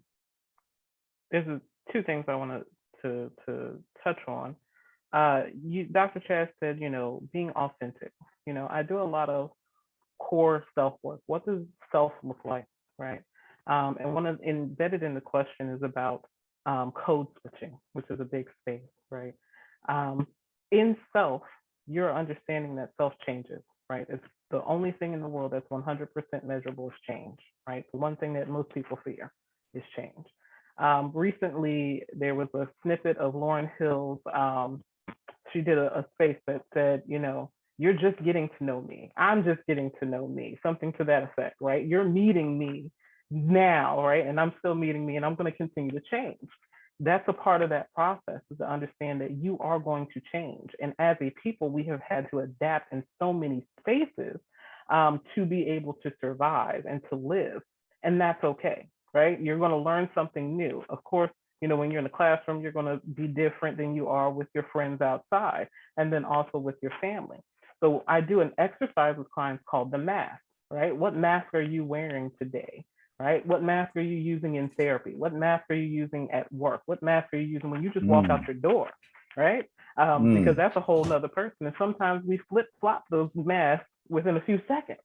there's two things I want to touch on. Dr. Chaz said, being authentic. I do a lot of core self work. What does self look like, right? And one of embedded in the question is about code switching, which is a big space, right? In self, you're understanding that self changes, right? It's The only thing in the world that's 100% measurable is change, right? The one thing that most people fear is change. Recently, there was a snippet of Lauryn Hill's, she did a space that said, you know, you're just getting to know me. I'm just getting to know me, something to that effect, right? You're meeting me now, right? And I'm still meeting me, and I'm going to continue to change. That's a part of that process, is to understand that you are going to change. And as a people, we have had to adapt in so many spaces to be able to survive and to live. And that's okay, right? You're going to learn something new. Of course, you know, when you're in the classroom, you're going to be different than you are with your friends outside, and then also with your family. So I do an exercise with clients called the mask, right? What mask are you wearing today? Right? What mask are you using in therapy? What mask are you using at work? What mask are you using when you just walk out your door? Right? Because that's a whole nother person. And sometimes we flip flop those masks within a few seconds,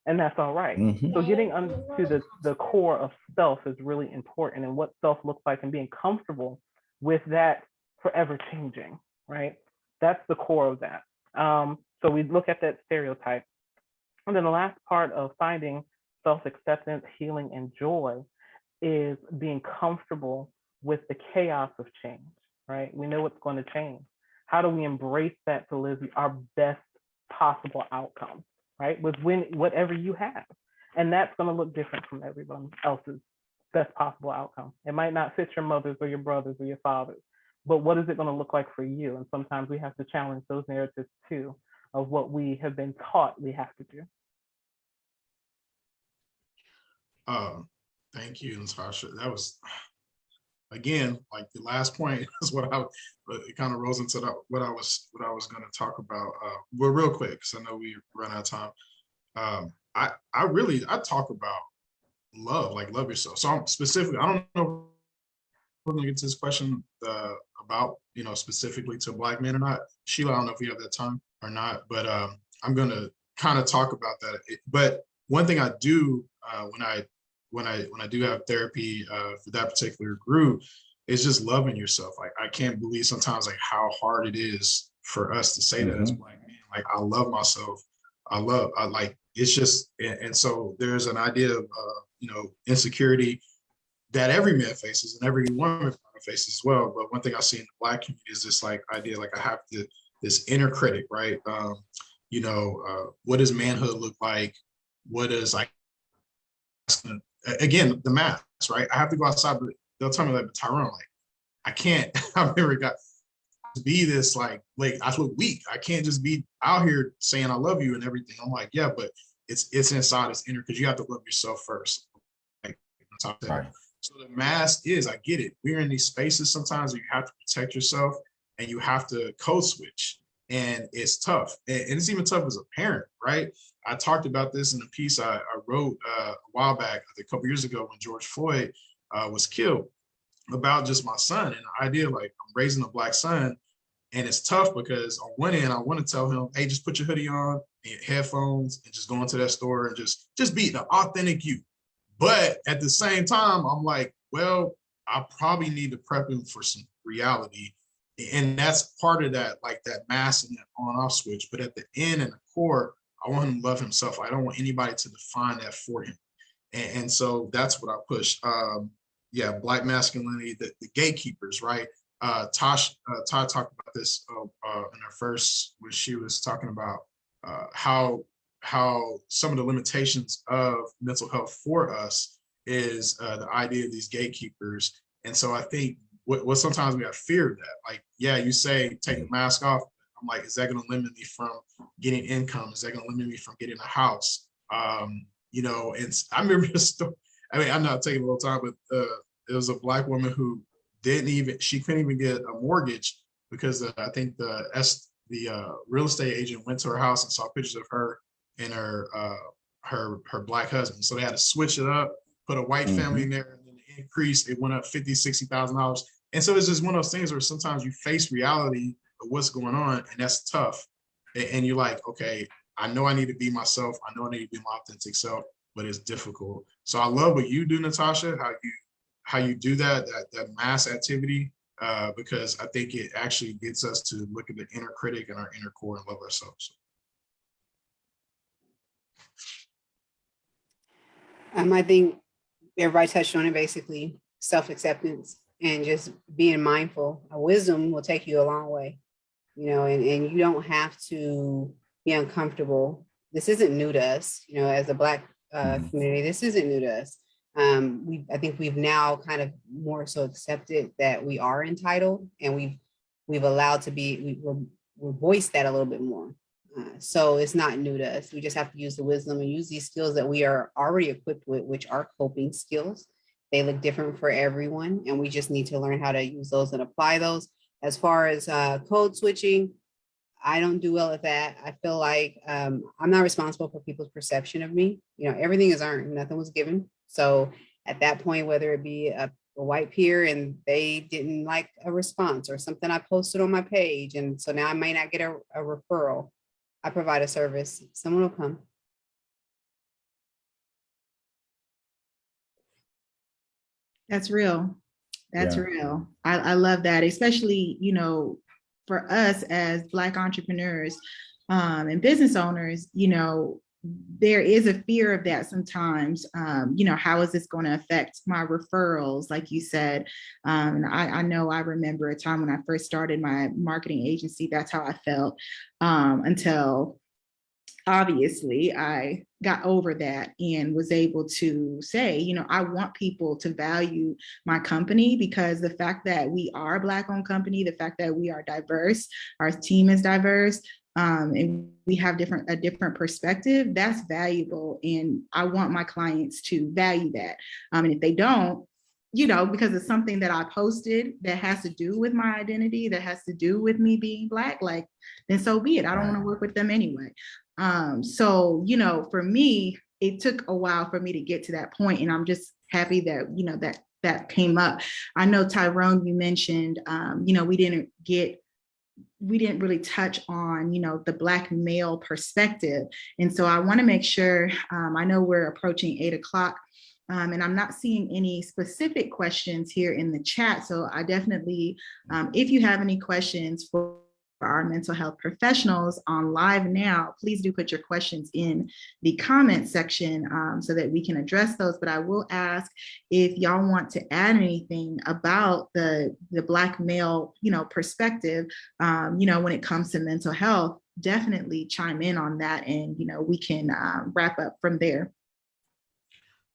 and that's all right. So getting to the core of self is really important, and what self looks like, and being comfortable with that forever changing, right? That's the core of that. So we look at that stereotype. And then the last part of finding self-acceptance, healing, and joy is being comfortable with the chaos of change, right? We know what's going to change. How do we embrace that to live our best possible outcome, right? With whatever you have. And that's going to look different from everyone else's best possible outcome. It might not fit your mother's or your brother's or your father's, but what is it going to look like for you? And sometimes we have to challenge those narratives too, of what we have been taught we have to do. Thank you, Natasha. That was, again, like the last point is what it kind of rolls into what I was going to talk about. But real quick, because I know we run out of time. I talk about love, like love yourself. So I'm specifically, I don't know if we're going to get to this question about, you know, specifically to Black men or not. Sheila, I don't know if you have that time or not, but I'm going to kind of talk about that. But one thing I do when I do have therapy for that particular group is just loving yourself. Like, I can't believe sometimes like how hard it is for us to say that as Black men. Like, I love myself. I like, it's just, and so there's an idea of you know, insecurity that every man faces and every woman faces as well. But one thing I see in the Black community is this like idea, like I have to, this inner critic, right? You know, what does manhood look like? What is like, again, the math, right? I have to go outside, but they'll tell me like, Tyrone, like, I can't, I've never got to be this like I feel weak. I can't just be out here saying I love you and everything. I'm like, yeah, but it's inside, it's inner, because you have to love yourself first. Like, Right. so the mask is, I get it. We're in these spaces sometimes where you have to protect yourself and you have to code switch. And it's tough. And it's even tough as a parent, right? I talked about this in a piece I wrote a while back, a couple years ago, when George Floyd was killed, about just my son and the idea like I'm raising a Black son. And it's tough because on one end, I want to tell him, hey, just put your hoodie on and your headphones and just go into that store and just be the authentic you. But at the same time, I'm like, well, I probably need to prep him for some reality. And that's part of that, like that mask and that on off switch. But at the end and the core, I want him to love himself. I don't want anybody to define that for him. And so that's what I push. Yeah, Black masculinity, the gatekeepers, right? Todd talked about this in her first, when she was talking about how some of the limitations of mental health for us is the idea of these gatekeepers. And so I think what sometimes we have fear of that. Like, yeah, you say take the mask off. I'm like, is that going to limit me from getting income? Is that going to limit me from getting a house? You know, and I remember the story. I mean, I'm not taking a little time, but it was a Black woman who she couldn't even get a mortgage because I think the real estate agent went to her house and saw pictures of her and her Black husband. So they had to switch it up, put a white family in there, and then the increase, it went up $50,000-$60,000. And so it's just one of those things where sometimes you face reality of what's going on, and that's tough. And you're like, okay, I know I need to be myself. I know I need to be my authentic self, but it's difficult. So I love what you do, Natasha, how you do that mass activity, because I think it actually gets us to look at the inner critic and our inner core and love ourselves. I think everybody touched on it, basically self-acceptance and just being mindful. Wisdom will take you a long way, and you don't have to be uncomfortable. This isn't new to us, as a Black community, this isn't new to us. I think we've now kind of more so accepted that we are entitled, and we've allowed to be, we're voiced that a little bit more. So it's not new to us. We just have to use the wisdom and use these skills that we are already equipped with, which are coping skills. They look different for everyone, and we just need to learn how to use those and apply those. As far as code switching, I don't do well at that. I feel like I'm not responsible for people's perception of me. Everything is earned, nothing was given. So at that point, whether it be a white peer and they didn't like a response or something I posted on my page, and so now I may not get a referral, I provide a service, someone will come. That's real. That's Yeah. real. I love that, especially, for us as Black entrepreneurs and business owners, there is a fear of that sometimes. How is this going to affect my referrals? Like you said, and I know I remember a time when I first started my marketing agency, that's how I felt until obviously I got over that and was able to say, I want people to value my company, because the fact that we are a Black owned company, the fact that we are diverse, our team is diverse, and we have a different perspective, that's valuable. And I want my clients to value that. And if they don't, because it's something that I posted that has to do with my identity, that has to do with me being Black, then so be it. I don't want to work with them anyway. So, for me, it took a while for me to get to that point, and I'm just happy that, that came up. I know, Tyrone, you mentioned, we didn't really touch on, the Black male perspective. And so I want to make sure, I know we're approaching 8 o'clock, and I'm not seeing any specific questions here in the chat. So I definitely, if you have any questions for our mental health professionals on live now, please do put your questions in the comment section so that we can address those. But I will ask if y'all want to add anything about the Black male, perspective, when it comes to mental health, definitely chime in on that, and we can wrap up from there.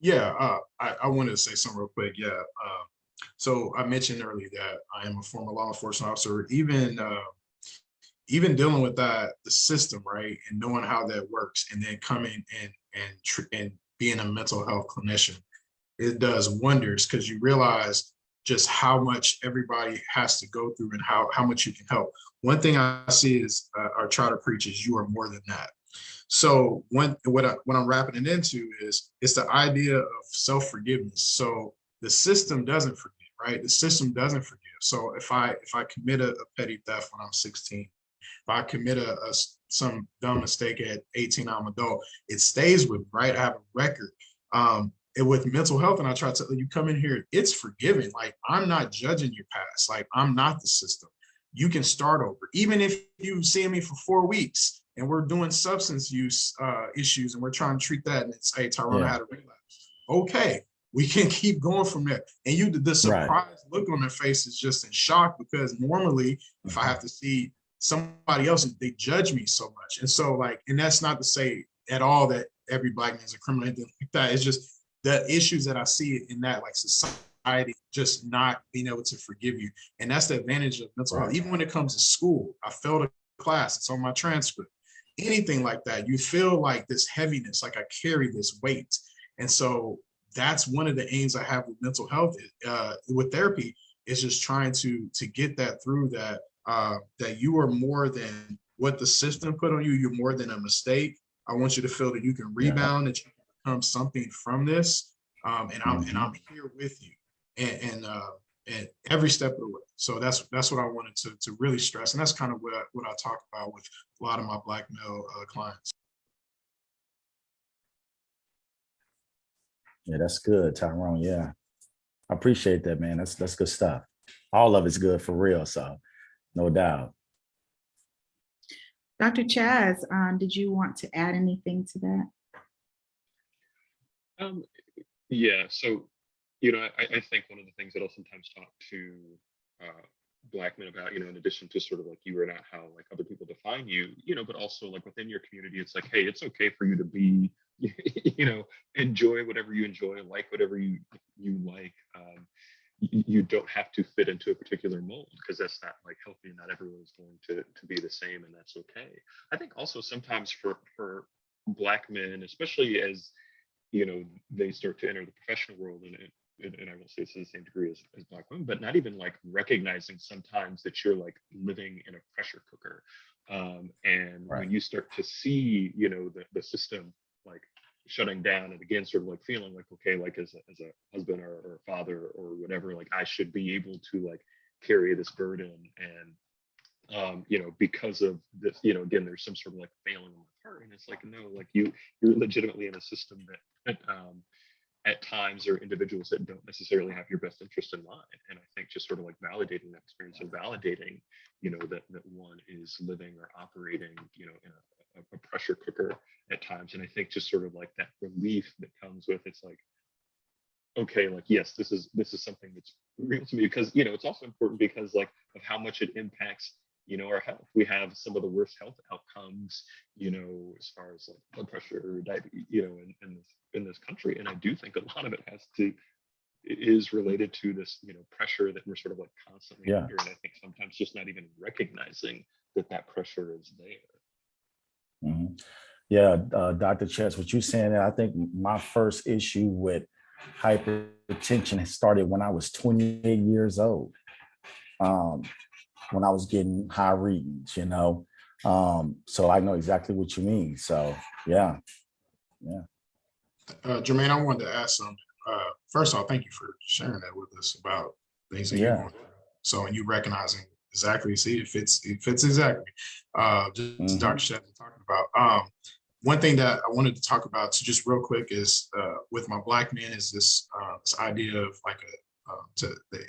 Yeah, I wanted to say something real quick. Yeah. So I mentioned earlier that I am a former law enforcement officer. Even dealing with that, the system, right, and knowing how that works, and then coming and being a mental health clinician, it does wonders, because you realize just how much everybody has to go through and how much you can help. One thing I see is, or try to preach, is you are more than that. So what I'm wrapping it into is, it's the idea of self-forgiveness. So the system doesn't forgive, right? The system doesn't forgive. So if I commit a petty theft when I'm 16, if I commit some dumb mistake at 18, I'm adult, it stays with me, right? I have a record. And with mental health, and I try to tell you, come in here, it's forgiving. Like, I'm not judging your past. Like, I'm not the system. You can start over. Even if you see me for 4 weeks and we're doing substance use issues and we're trying to treat that, and it's, hey, Tyrone, I had a relapse. Okay, we can keep going from there. And the surprise look on their face is just in shock, because normally if I have to see somebody else, they judge me so much. And so, and that's not to say at all that every Black man is a criminal, anything like that. It's just the issues that I see in that, society just not being able to forgive you. And that's the advantage of mental health. Even when it comes to school, I failed a class, it's on my transcript, anything like that, you feel like this heaviness, like I carry this weight. And so that's one of the aims I have with mental health, with therapy, is just trying to get that through, that that you are more than what the system put on you. You're more than a mistake. I want you to feel that you can rebound, that you can become something from this. And I'm here with you, and every step of the way. So that's what I wanted to really stress, and that's kind of what I talk about with a lot of my Black male clients. Yeah, that's good, Tyrone. Yeah, I appreciate that, man. That's good stuff. All of it's good for real, so no doubt. Dr. Chaz, did you want to add anything to that? Yeah. So, I think one of the things that I'll sometimes talk to Black men about, in addition to sort of like you are not how like other people define you, but also like within your community, it's like, hey, it's okay for you to be, enjoy whatever you enjoy, like whatever you like. You don't have to fit into a particular mold because that's not like healthy. Not everyone is going to be the same, and that's okay. I think also sometimes for Black men, especially as they start to enter the professional world, and I won't say it's to the same degree as Black women, but not even like recognizing sometimes that you're like living in a pressure cooker. And Right. when you start to see, the system like shutting down, and again, sort of like feeling like, okay, like as a husband or a father or whatever, like I should be able to like carry this burden. And because of this, again, there's some sort of like failing on the part, and it's like, no, like you're legitimately in a system that at times are individuals that don't necessarily have your best interest in mind. And I think just sort of like validating that experience and validating, that one is living or operating, in a pressure cooker at times. And I think just sort of like that relief that comes with it's like, okay, like yes, this is something that's real to me, because it's also important because like of how much it impacts our health. We have some of the worst health outcomes, as far as like blood pressure, diabetes, in this country. And I do think a lot of it is related to this, pressure that we're sort of like constantly Yeah. under. And I think sometimes just not even recognizing that pressure is there. Mhm. Yeah, Dr. Chess, what you're saying, I think my first issue with hypertension started when I was 28 years old, when I was getting high readings, so I know exactly what you mean. So yeah. Jermaine, I wanted to ask something. First of all, thank you for sharing that with us about things that you're Yeah. going through. So, and you recognizing exactly, see, it fits exactly. Just Dr. Mhm. Shedd talking about. One thing that I wanted to talk about, so just real quick, is with my Black men is this idea of like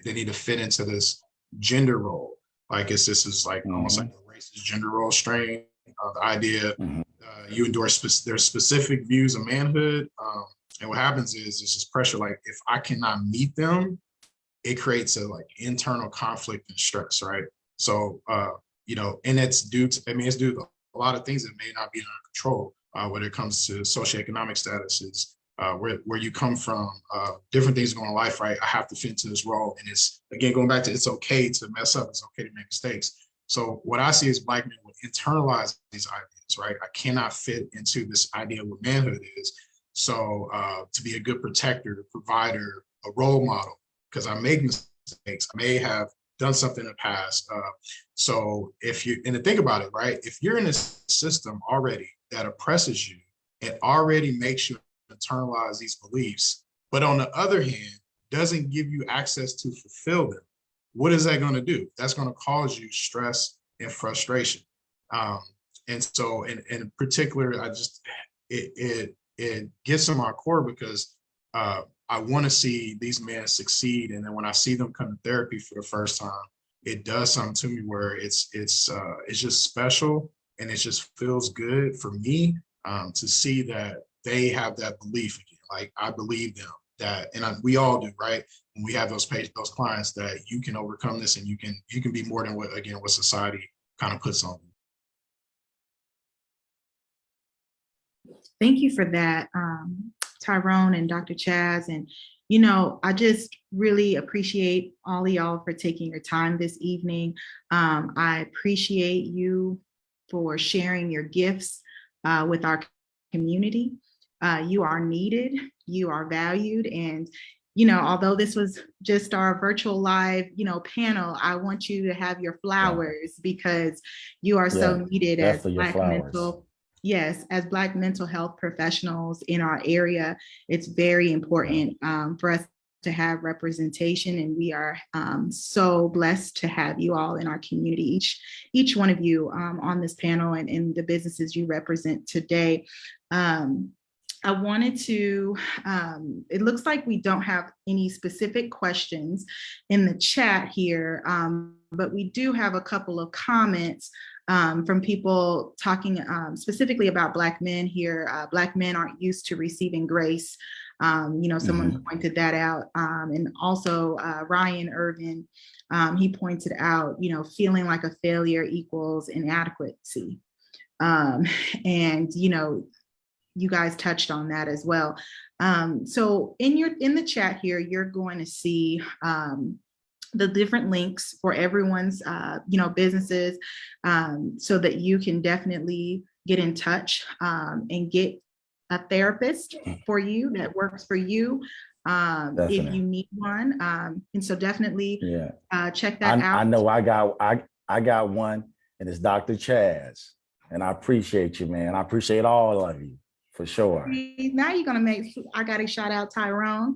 they need to fit into this gender role. Like this is like almost like a racist gender role strain. The idea Mhm. you endorse their specific views of manhood. And what happens is there's this pressure, like if I cannot meet them, it creates a like internal conflict and stress, right? So, and it's due to, it's due to a lot of things that may not be in our control when it comes to socioeconomic statuses, where you come from, different things going on in life, right? I have to fit into this role. And it's, again, going back to, it's okay to mess up. It's okay to make mistakes. So what I see is Black men would internalize these ideas, right? I cannot fit into this idea of what manhood is. So to be a good protector, provider, a role model, because I make mistakes, I may have done something in the past. So if you, and to think about it, right? If you're in a system already that oppresses you, it already makes you internalize these beliefs, but on the other hand, doesn't give you access to fulfill them. What is that going to do? That's going to cause you stress and frustration. Um, and so, in particular, it gets to my core because I want to see these men succeed, and then when I see them come to therapy for the first time, it does something to me where it's just special, and it just feels good for me to see that they have that belief again. Like I believe them that, and we all do, right? When we have those those clients, that you can overcome this, and you can be more than what society kind of puts on you. Thank you for that, Tyrone and Dr. Chaz. And, I just really appreciate all of y'all for taking your time this evening. I appreciate you for sharing your gifts with our community. You are needed, you are valued, and although this was just our virtual live, panel, I want you to have your flowers because you are so needed as Definitely your flowers. As Black mental health professionals in our area. It's very important for us to have representation, and we are so blessed to have you all in our community, each one of you on this panel and in the businesses you represent today. I wanted to, it looks like we don't have any specific questions in the chat here, but we do have a couple of comments from people talking specifically about Black men here. Black men aren't used to receiving grace Someone pointed that out. And also Ryan Irvin, he pointed out, feeling like a failure equals inadequacy. And you guys touched on that as well. So in the chat here, you're going to see the different links for everyone's businesses, so that you can definitely get in touch and get a therapist for you that works for you, if you need one. And so definitely check that out. I know I got one, and it's Dr. Chaz. And I appreciate you, man. I appreciate all of you, for sure. Now you're gonna I gotta shout out Tyrone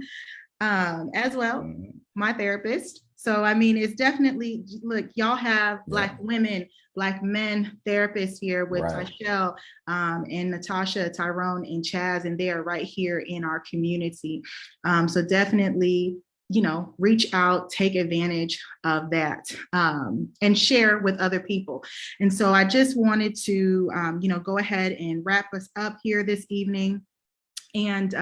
as well, my therapist. So I mean, it's definitely, look, y'all have Black women, Black men therapists here with Tyshell and Natasha, Tyrone, and Chaz, and they are right here in our community. So definitely, reach out, take advantage of that, and share with other people. And so I just wanted to, go ahead and wrap us up here this evening. And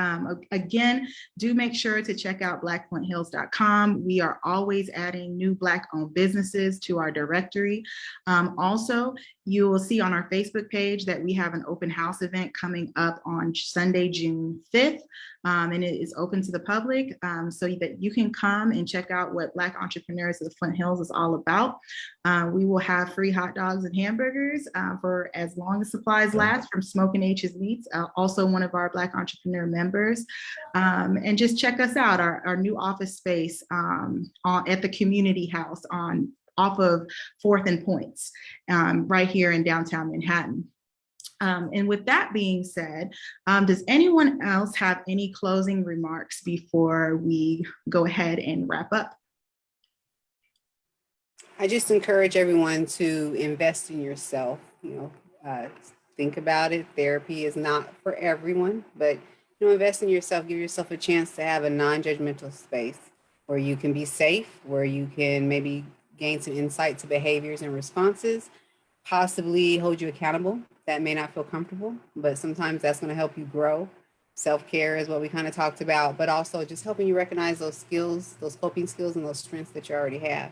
again, do make sure to check out blackflinthills.com. We are always adding new Black-owned businesses to our directory. Also, you will see on our Facebook page that we have an open house event coming up on Sunday, June 5th. And it is open to the public, so that you can come and check out what Black entrepreneurs of the Flint Hills is all about. We will have free hot dogs and hamburgers for as long as supplies last from Smoking H's Meats, also one of our Black entrepreneur members. And just check us out, our new office space at the community house off of 4th and Points, right here in downtown Manhattan. And with that being said, does anyone else have any closing remarks before we go ahead and wrap up? I just encourage everyone to invest in yourself. Think about it. Therapy is not for everyone, but invest in yourself. Give yourself a chance to have a non-judgmental space where you can be safe, where you can maybe gain some insight to behaviors and responses, possibly hold you accountable. That may not feel comfortable, but sometimes that's going to help you grow. Self-care is what we kind of talked about, but also just helping you recognize those skills, those coping skills, and those strengths that you already have.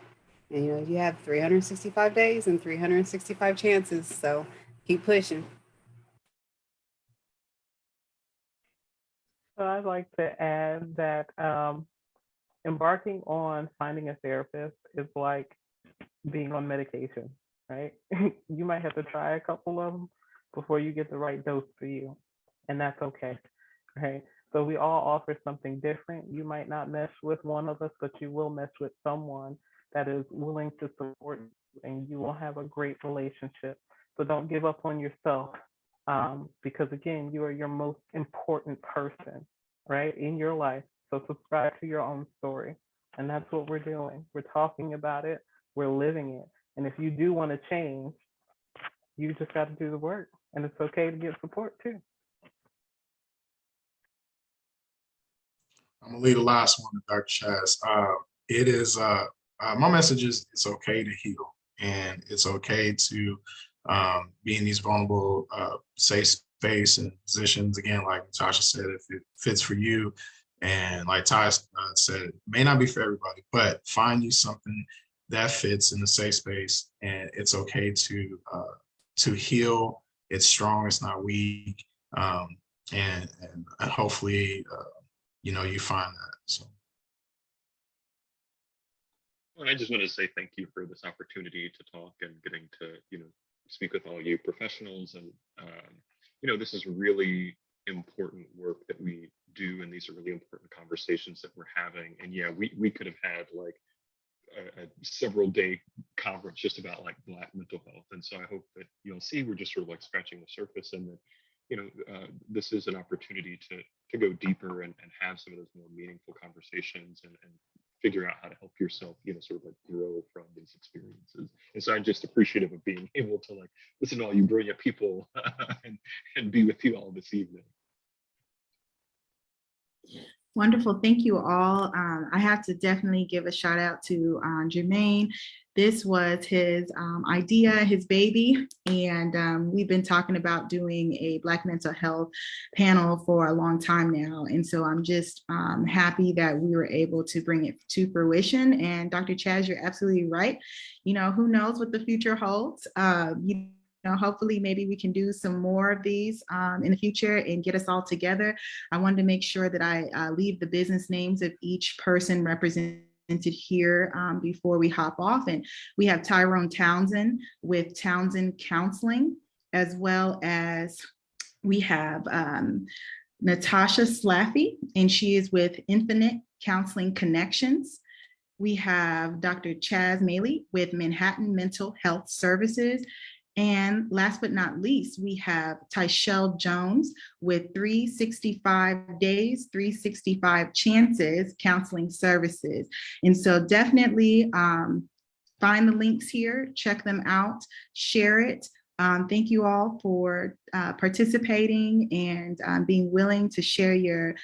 And you have 365 days and 365 chances, so keep pushing. So I'd like to add that embarking on finding a therapist is like being on medication, right? You might have to try a couple of them before you get the right dose for you, and that's okay, right? So we all offer something different. You might not mesh with one of us, but you will mesh with someone that is willing to support you, and you will have a great relationship. So don't give up on yourself, because again, you are your most important person, right, in your life. So subscribe to your own story. And that's what we're doing. We're talking about it, we're living it. And if you do want to change, you just got to do the work. And it's okay to get support too. I'm gonna leave the last one to Dr. Chaz. It is my message is it's okay to heal, and it's okay to be in these vulnerable, safe space and positions. Again, like Natasha said, if it fits for you, and like Ty said, it may not be for everybody, but find you something that fits in the safe space, and it's okay to heal. It's strong, it's not weak, and hopefully, you find that. So. Well, I just want to say thank you for this opportunity to talk and getting to, speak with all you professionals. And, this is really important work that we do. And these are really important conversations that we're having. And yeah, we could have had like a several day conference just about like Black mental health. And so I hope that you'll see we're just sort of like scratching the surface, and that this is an opportunity to go deeper and have some of those more meaningful conversations and figure out how to help yourself, sort of like grow from these experiences. And so I'm just appreciative of being able to like listen to all you brilliant people and be with you all this evening. Wonderful. Thank you all. I have to definitely give a shout out to Jermaine. This was his idea, his baby, and we've been talking about doing a Black mental health panel for a long time now. And so I'm just happy that we were able to bring it to fruition. And Dr. Chaz, you're absolutely right. You know, who knows what the future holds? You know, hopefully maybe we can do some more of these in the future and get us all together. I wanted to make sure that I leave the business names of each person represented here before we hop off. And we have Tyrone Townsend with Townsend Counseling, as well as we have Natasha Slaffy, and she is with Infinite Counseling Connections. We have Dr. Chaz Maley with Manhattan Mental Health Services. And last but not least, we have Tyshell Jones with 365 Days, 365 Chances Counseling Services. And so definitely find the links here, check them out, share it. Thank you all for participating and being willing to share your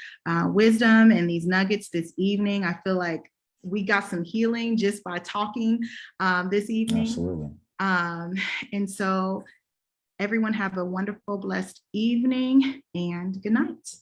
wisdom and these nuggets this evening. I feel like we got some healing just by talking this evening. Absolutely. And so everyone have a wonderful, blessed evening and good night.